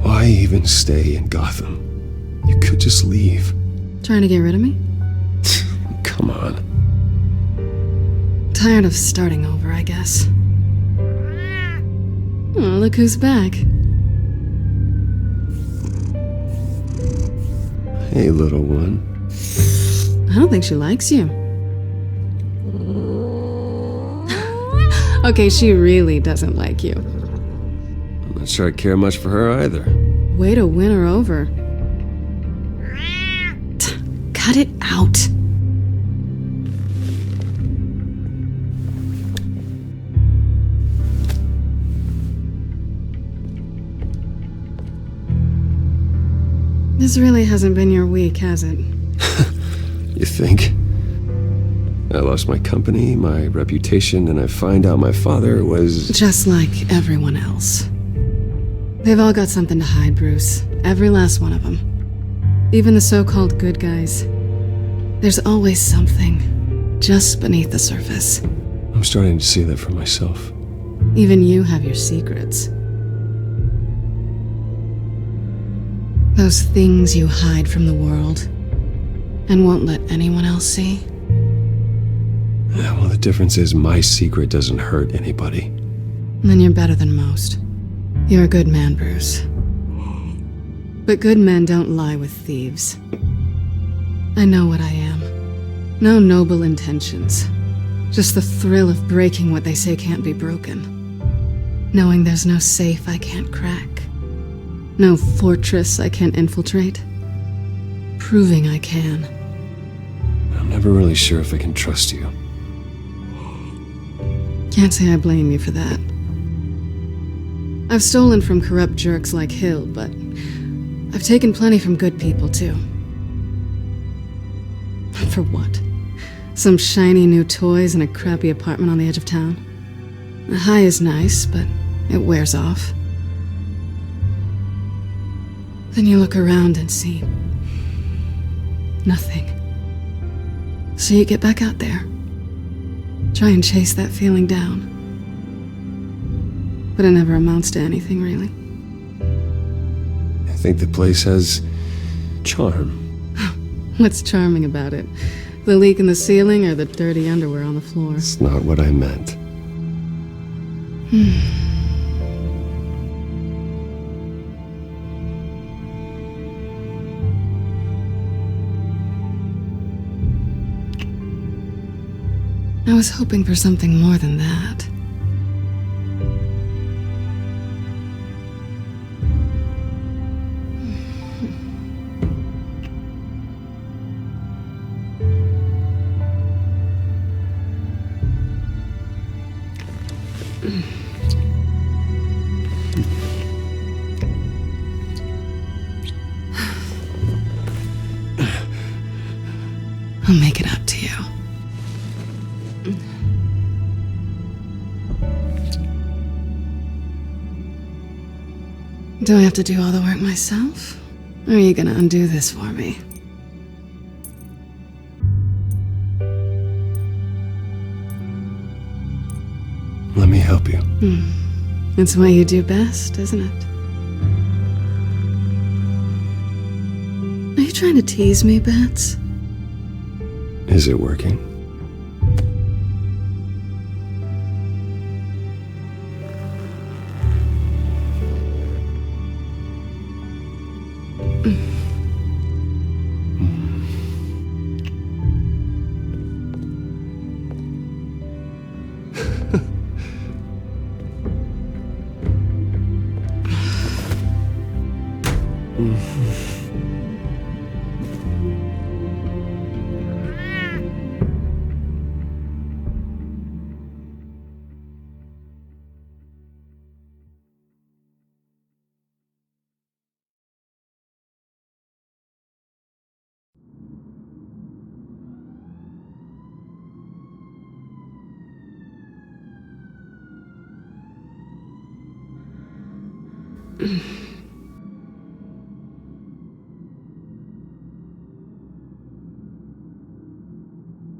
Why even stay in Gotham? You could just leave. Trying to get rid of me? Come on. Tired of starting over, I guess. Oh, look who's back. Hey, little one. I don't think she likes you. Okay, she really doesn't like you. I'm not sure I care much for her either. Way to win her over. Cut it out. This really hasn't been your week, has it? You think? I lost my company, my reputation, and I find out my father was... Just like everyone else. They've all got something to hide, Bruce. Every last one of them. Even the so-called good guys. There's always something just beneath the surface. I'm starting to see that for myself. Even you have your secrets. Those things you hide from the world and won't let anyone else see. Yeah, well, the difference is my secret doesn't hurt anybody. Then you're better than most. You're a good man, Bruce. But good men don't lie with thieves. I know what I am. No noble intentions. Just the thrill of breaking what they say can't be broken. Knowing there's no safe I can't crack. No fortress I can't infiltrate. Proving I can. I'm never really sure if I can trust you. Can't say I blame you for that. I've stolen from corrupt jerks like Hill, but I've taken plenty from good people, too. For what? Some shiny new toys and a crappy apartment on the edge of town? The high is nice, but it wears off. Then you look around and see nothing. So you get back out there. Try and chase that feeling down. But it never amounts to anything, really. I think the place has charm. What's charming about it? The leak in the ceiling or the dirty underwear on the floor? It's not what I meant. I was hoping for something more than that. I'll make it up to you. Do I have to do all the work myself? Or are you gonna undo this for me? Let me help you. It's what you do best, isn't it? Are you trying to tease me, Bats? Is it working?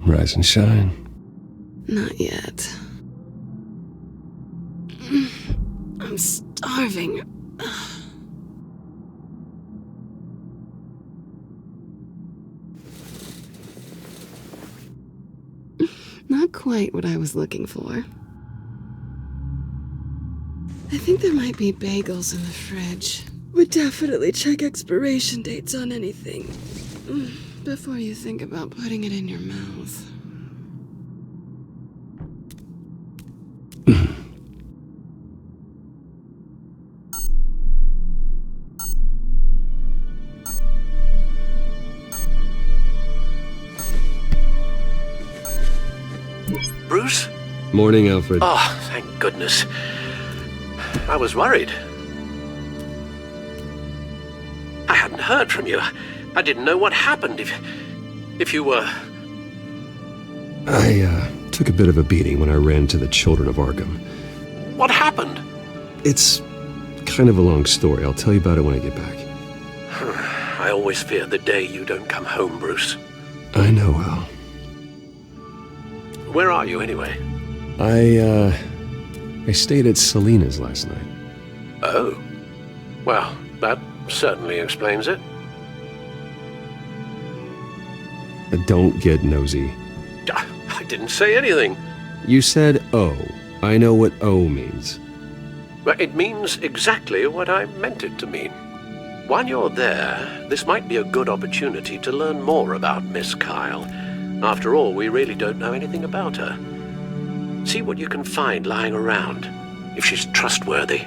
Rise and shine. Not yet. I'm starving. Not quite what I was looking for. I think there might be bagels in the fridge. Would definitely check expiration dates on anything before you think about putting it in your mouth. Bruce? Morning, Alfred. Oh, thank goodness. I was worried. I hadn't heard from you. I didn't know what happened if you were... I took a bit of a beating when I ran to the Children of Arkham. What happened? It's kind of a long story. I'll tell you about it when I get back. I always fear the day you don't come home, Bruce. I know, Al. Where are you, anyway? I stayed at Selena's last night. Oh. Well, that certainly explains it. Don't get nosy. I didn't say anything. You said O. I know what O means. Well, it means exactly what I meant it to mean. While you're there, this might be a good opportunity to learn more about Miss Kyle. After all, we really don't know anything about her. See what you can find lying around. If she's trustworthy,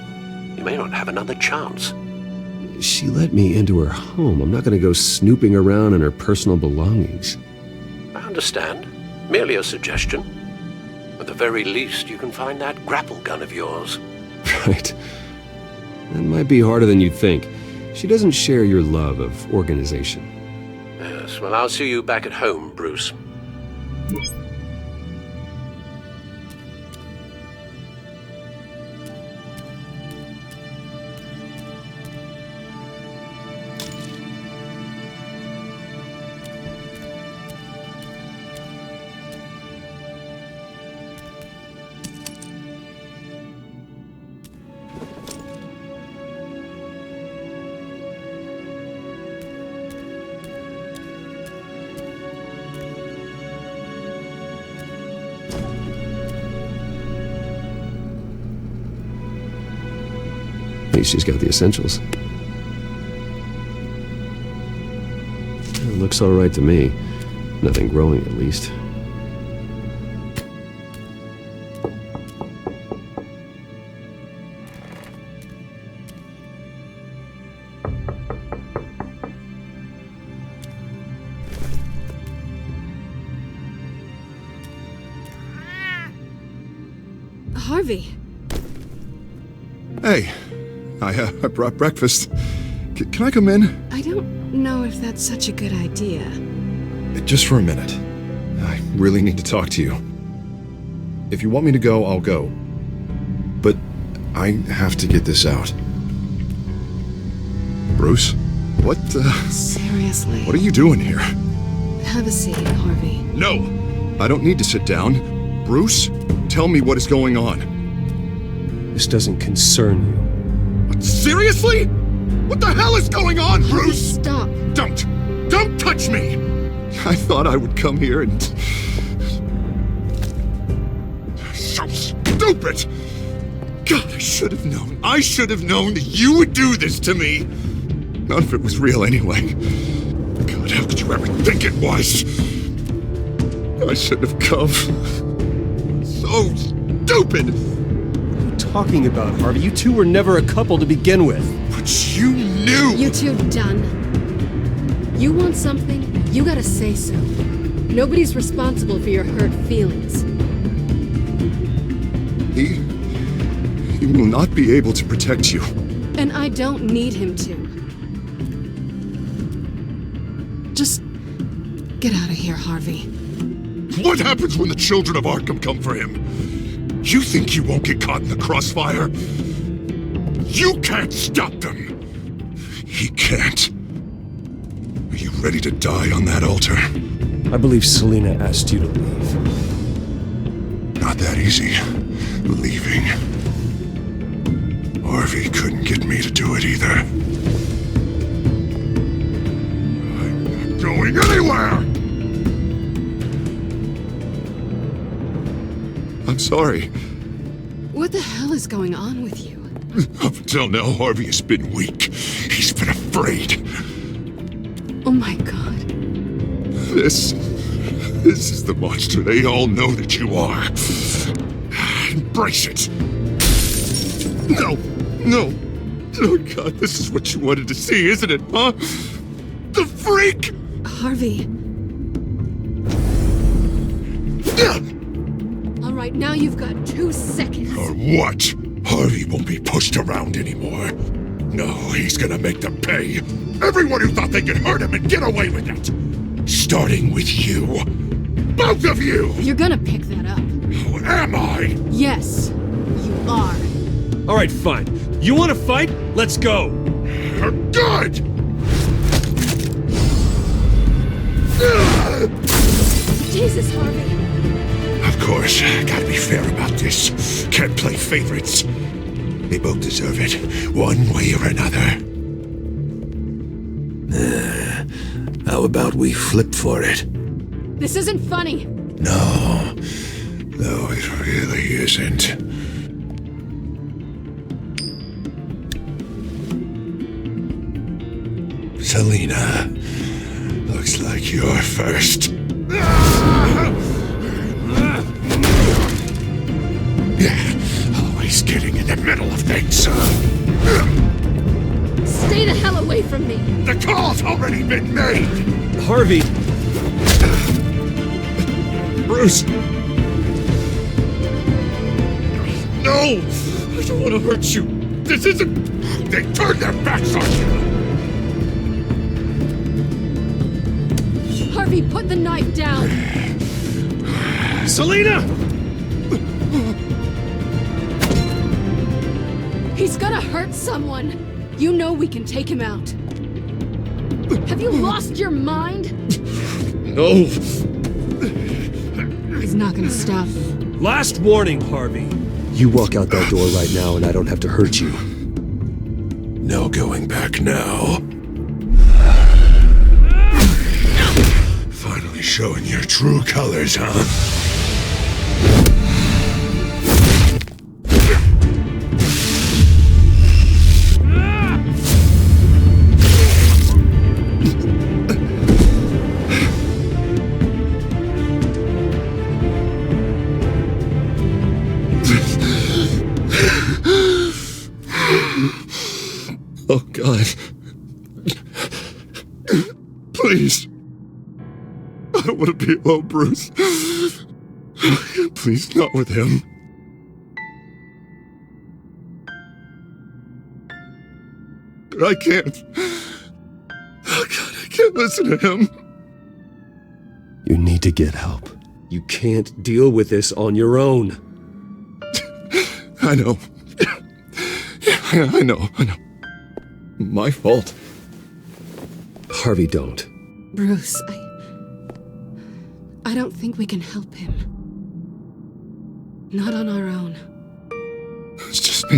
you may not have another chance. She let me into her home. I'm not going to go snooping around in her personal belongings. I understand. Merely a suggestion. At the very least, you can find that grapple gun of yours. Right. That might be harder than you'd think. She doesn't share your love of organization. Yes, well, I'll see you back at home, Bruce. At least she's got the essentials. It looks all right to me. Nothing growing, at least. Harvey. Hey, I brought breakfast. Can I come in? I don't know if that's such a good idea. Just for a minute. I really need to talk to you. If you want me to go, I'll go. But I have to get this out. Bruce? What Seriously. What are you doing here? Have a seat, Harvey. No! I don't need to sit down. Bruce, tell me what is going on. This doesn't concern you. What, seriously? What the hell is going on, Bruce? Stop. Don't touch me! I thought I would come here and... So stupid! God, I should have known. I should have known that you would do this to me. None of it was real anyway. God, how could you ever think it was? I shouldn't have come. So stupid! What are you talking about, Harvey? You two were never a couple to begin with. But you knew! You two done. You want something, you gotta say so. Nobody's responsible for your hurt feelings. He will not be able to protect you. And I don't need him to. Just get out of here, Harvey. What happens when the children of Arkham come for him? You think you won't get caught in the crossfire? You can't stop them! He can't. Are you ready to die on that altar? I believe Selina asked you to leave. Not that easy. Leaving. Harvey couldn't get me to do it either. I'm not going anywhere! I'm sorry. What the hell is going on with you? Up until now, Harvey has been weak. He's been afraid. Oh my god. This is the monster they all know that you are. Embrace it. No. Oh God, this is what you wanted to see, isn't it, huh? The freak! Harvey. All right, now you've got 2 seconds. Or what? Harvey won't be pushed around anymore. No, he's gonna make them pay. Everyone who thought they could hurt him and get away with it. Starting with you. Both of you! You're gonna pick that up. Who am I? Yes, you are. All right, fine. You want to fight? Let's go. Good! Jesus, Harvey. Of course, gotta be fair about this. Can't play favorites. They both deserve it, one way or another. How about we flip for it? This isn't funny. No, it really isn't. Selina, looks like you're first. Always getting in the middle of things. Stay the hell away from me! The call's already been made! Harvey! Bruce! No! I don't want to hurt you! This isn't... They turned their backs on you! Harvey, put the knife down! Selina! He's gonna hurt someone! You know we can take him out. Have you lost your mind? No! He's not gonna stop. Last warning, Harvey. You walk out that door right now and I don't have to hurt you. No going back now. Finally showing your true colors, huh? Oh, God. Please. I don't want to be alone, Bruce. Please, not with him. I can't. Oh, God, I can't listen to him. You need to get help. You can't deal with this on your own. I know. Yeah, I know. My fault. Harvey, don't. Bruce, I don't think we can help him. Not on our own. It's just me.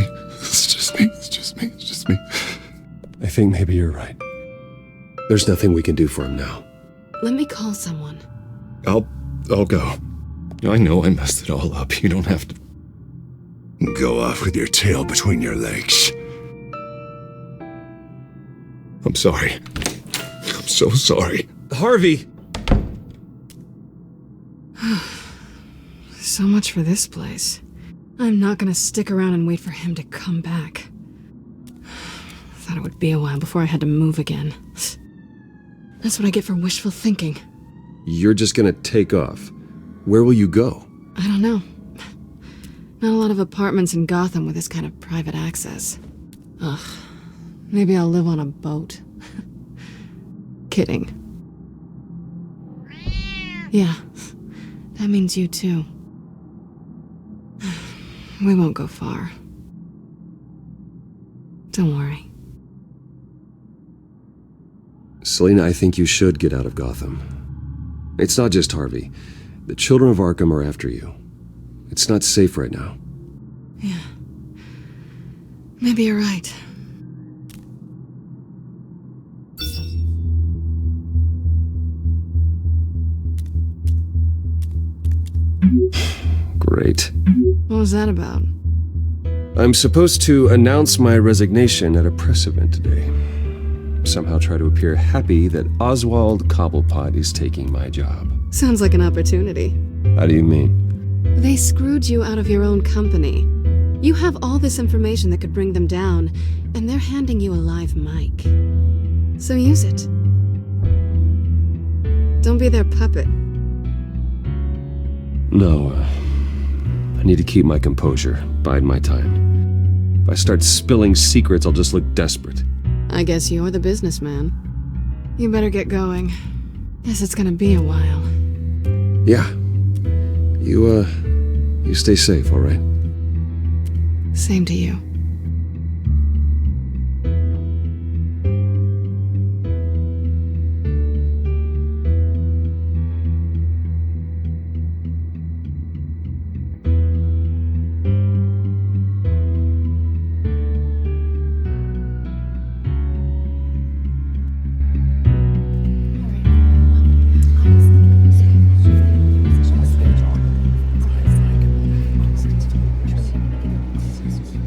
I think maybe you're right. There's nothing we can do for him now. Let me call someone. I'll go. I know I messed it all up. You don't have to go off with your tail between your legs. I'm sorry. I'm so sorry. Harvey! So much for this place. I'm not gonna stick around and wait for him to come back. Thought it would be a while before I had to move again. That's what I get for wishful thinking. You're just gonna take off. Where will you go? I don't know. Not a lot of apartments in Gotham with this kind of private access. Ugh. Maybe I'll live on a boat. Kidding. Yeah. That means you too. We won't go far. Don't worry. Selina, I think you should get out of Gotham. It's not just Harvey. The children of Arkham are after you. It's not safe right now. Yeah. Maybe you're right. Great. What was that about? I'm supposed to announce my resignation at a press event today. Somehow try to appear happy that Oswald Cobblepot is taking my job. Sounds like an opportunity. How do you mean? They screwed you out of your own company. You have all this information that could bring them down, and they're handing you a live mic. So use it. Don't be their puppet. No, I need to keep my composure, bide my time. If I start spilling secrets, I'll just look desperate. I guess you're the businessman. You better get going. Guess it's gonna be a while. Yeah. You stay safe, all right? Same to you.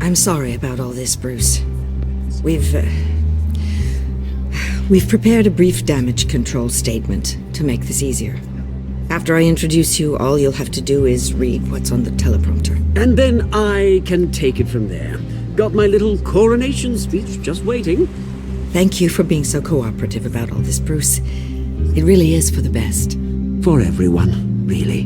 I'm sorry about all this, Bruce. We've prepared a brief damage control statement to make this easier. After I introduce you, all you'll have to do is read what's on the teleprompter. And then I can take it from there. Got my little coronation speech just waiting. Thank you for being so cooperative about all this, Bruce. It really is for the best. For everyone, really.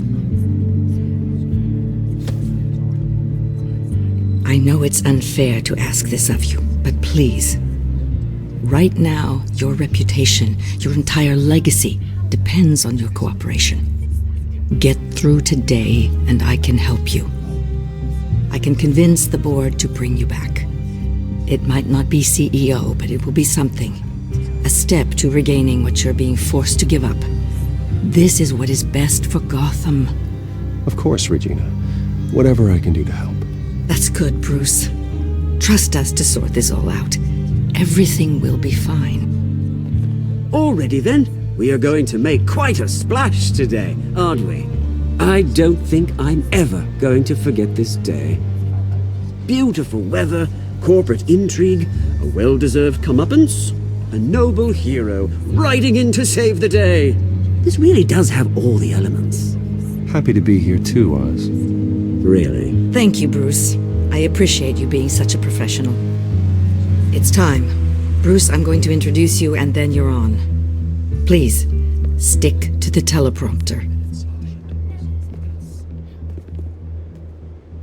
I know it's unfair to ask this of you, but please. Right now, your reputation, your entire legacy, depends on your cooperation. Get through today, and I can help you. I can convince the board to bring you back. It might not be CEO, but it will be something. A step to regaining what you're being forced to give up. This is what is best for Gotham. Of course, Regina. Whatever I can do to help. That's good, Bruce. Trust us to sort this all out. Everything will be fine. Already then, we are going to make quite a splash today, aren't we? I don't think I'm ever going to forget this day. Beautiful weather, corporate intrigue, a well-deserved comeuppance, a noble hero riding in to save the day. This really does have all the elements. Happy to be here too, Oz. Really? Thank you, Bruce. I appreciate you being such a professional. It's time. Bruce, I'm going to introduce you and then you're on. Please, stick to the teleprompter.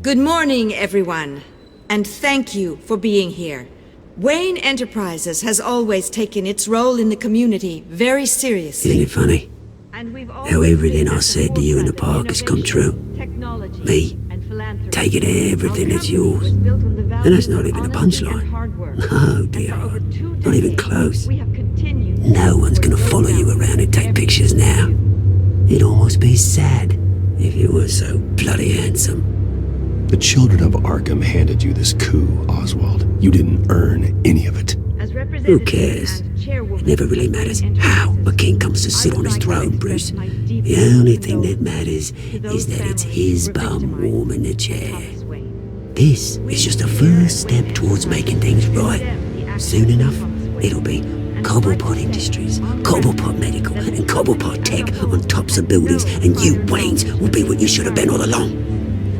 Good morning, everyone. And thank you for being here. Wayne Enterprises has always taken its role in the community very seriously. Isn't it funny? How everything I said to you in the park has come true. Me, taking everything that's yours. And that's not even a punchline. No, dear. Not even close. No one's gonna follow you around and take pictures now. It'd almost be sad if you were so bloody handsome. The children of Arkham handed you this coup, Oswald. You didn't earn any of it. Who cares? It never really matters how a king comes to sit on his throne, Bruce. The only thing that matters is that it's his bum warm in the chair. This is just a first step towards making things right. Soon enough, it'll be Cobblepot Industries, Cobblepot Medical, and Cobblepot Tech on tops of buildings, and you, Waynes, will be what you should have been all along.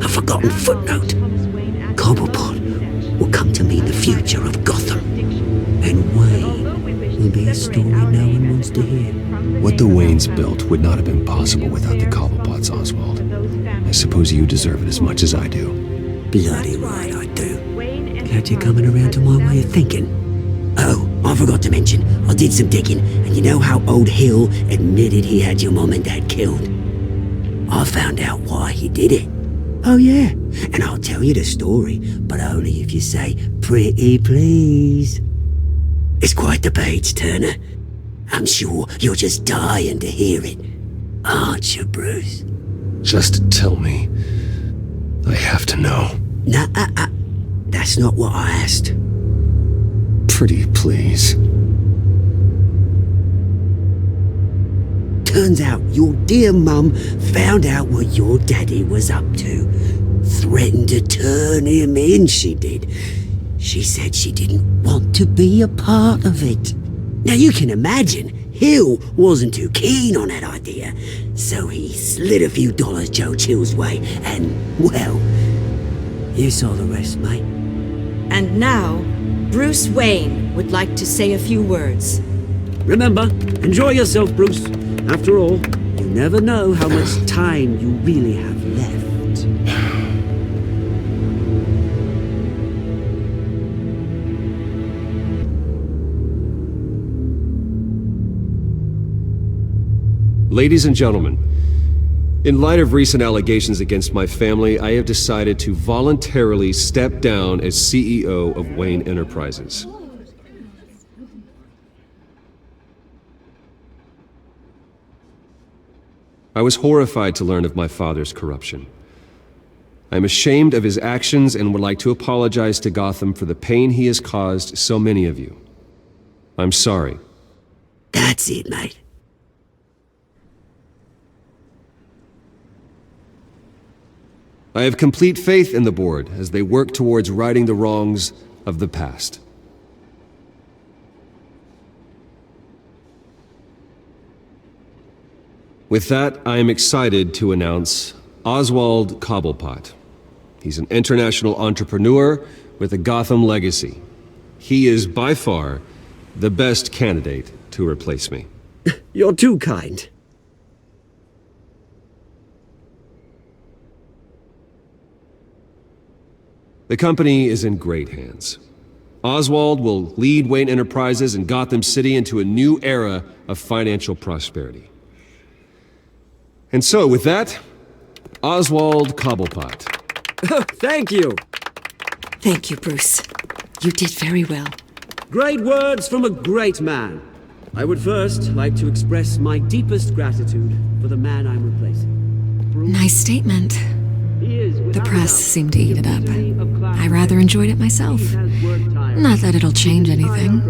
A forgotten footnote. Cobblepot will come to mean the future of Gotham. And Wayne will be a story no one wants to hear. What the Waynes built would not have been possible without the Cobblepots, Oswald. I suppose you deserve it as much as I do. Bloody right I do. Glad you're coming around to my way of thinking. Oh, I forgot to mention, I did some digging, and you know how old Hill admitted he had your mom and dad killed? I found out why he did it. Oh yeah, and I'll tell you the story, but only if you say, pretty please. It's quite the page turner. I'm sure you're just dying to hear it. Aren't you, Bruce? Just tell me. I have to know. Nah, that's not what I asked. Pretty please. Turns out your dear mum found out what your daddy was up to. Threatened to turn him in, she did. She said she didn't want to be a part of it. Now you can imagine, Hill wasn't too keen on that idea. So he slid a few dollars Joe Chill's way, and, well, you saw the rest, mate. And now, Bruce Wayne would like to say a few words. Remember, enjoy yourself, Bruce. After all, you never know how much time you really have left. Ladies and gentlemen, in light of recent allegations against my family, I have decided to voluntarily step down as CEO of Wayne Enterprises. I was horrified to learn of my father's corruption. I am ashamed of his actions and would like to apologize to Gotham for the pain he has caused so many of you. I'm sorry. That's it, mate. I have complete faith in the board as they work towards righting the wrongs of the past. With that, I am excited to announce Oswald Cobblepot. He's an international entrepreneur with a Gotham legacy. He is by far the best candidate to replace me. You're too kind. The company is in great hands. Oswald will lead Wayne Enterprises and Gotham City into a new era of financial prosperity. And so, with that, Oswald Cobblepot. Thank you. Thank you, Bruce. You did very well. Great words from a great man. I would first like to express my deepest gratitude for the man I'm replacing. Nice statement. The press seemed to eat it up. I rather enjoyed it myself. Not that it'll change anything.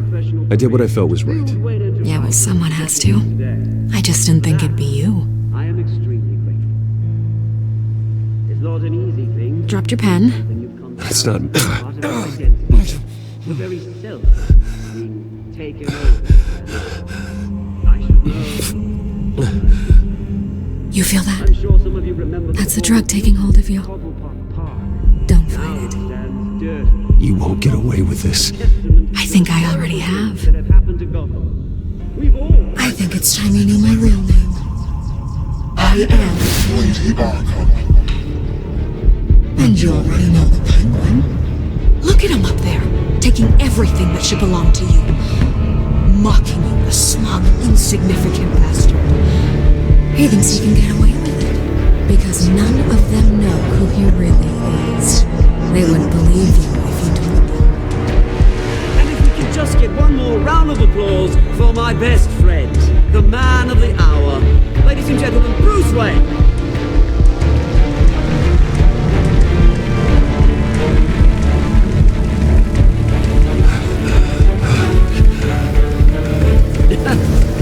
I did what I felt was right. Yeah, well, someone has to. I just didn't think it'd be you. I am extremely grateful. It's not an easy thing. Dropped your pen. That's not... The very self being taken over. I should know. You feel that? I'm sure some of you remember. That's the drug taking hold of you. Don't fight it. You won't get away with this. I think I already have. I think it's time you knew my real name. I am Lady Arkham. And you already know the Penguin. Look at him up there, taking everything that should belong to you. Mocking you, the smug, insignificant bastard. He thinks he can get away with it, because none of them know who he really is. They wouldn't believe you if you told them. And if we could just get one more round of applause for my best friend, the man of the hour, ladies and gentlemen, Bruce Wayne.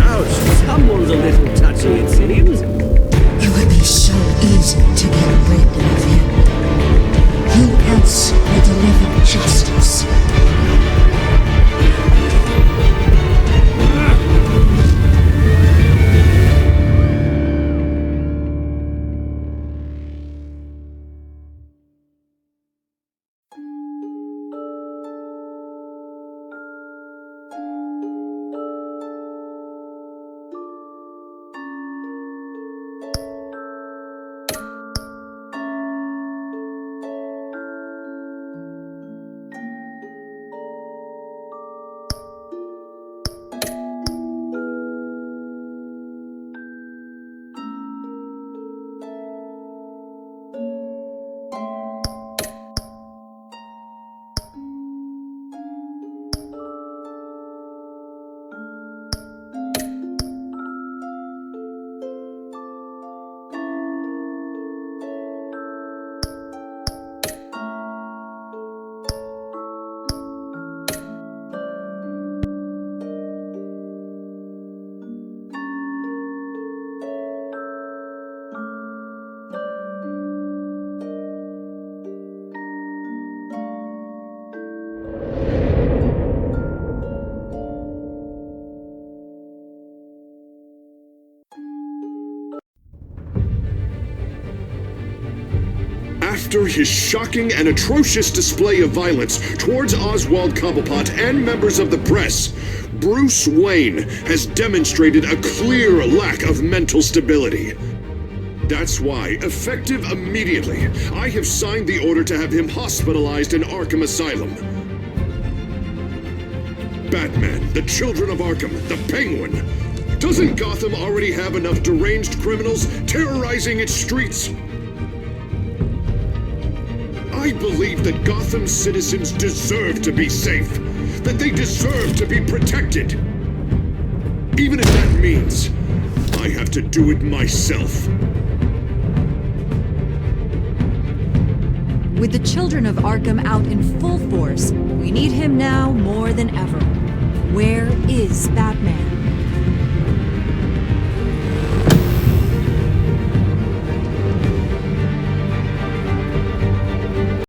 Ouch, someone's a little touchy, it seems. It would be so easy to get rid of him. Who else will deliver justice? After his shocking and atrocious display of violence towards Oswald Cobblepot and members of the press, Bruce Wayne has demonstrated a clear lack of mental stability. That's why, effective immediately, I have signed the order to have him hospitalized in Arkham Asylum. Batman, the Children of Arkham, the Penguin. Doesn't Gotham already have enough deranged criminals terrorizing its streets? I believe that Gotham's citizens deserve to be safe, that they deserve to be protected. Even if that means I have to do it myself. With the children of Arkham out in full force, we need him now more than ever. Where is Batman?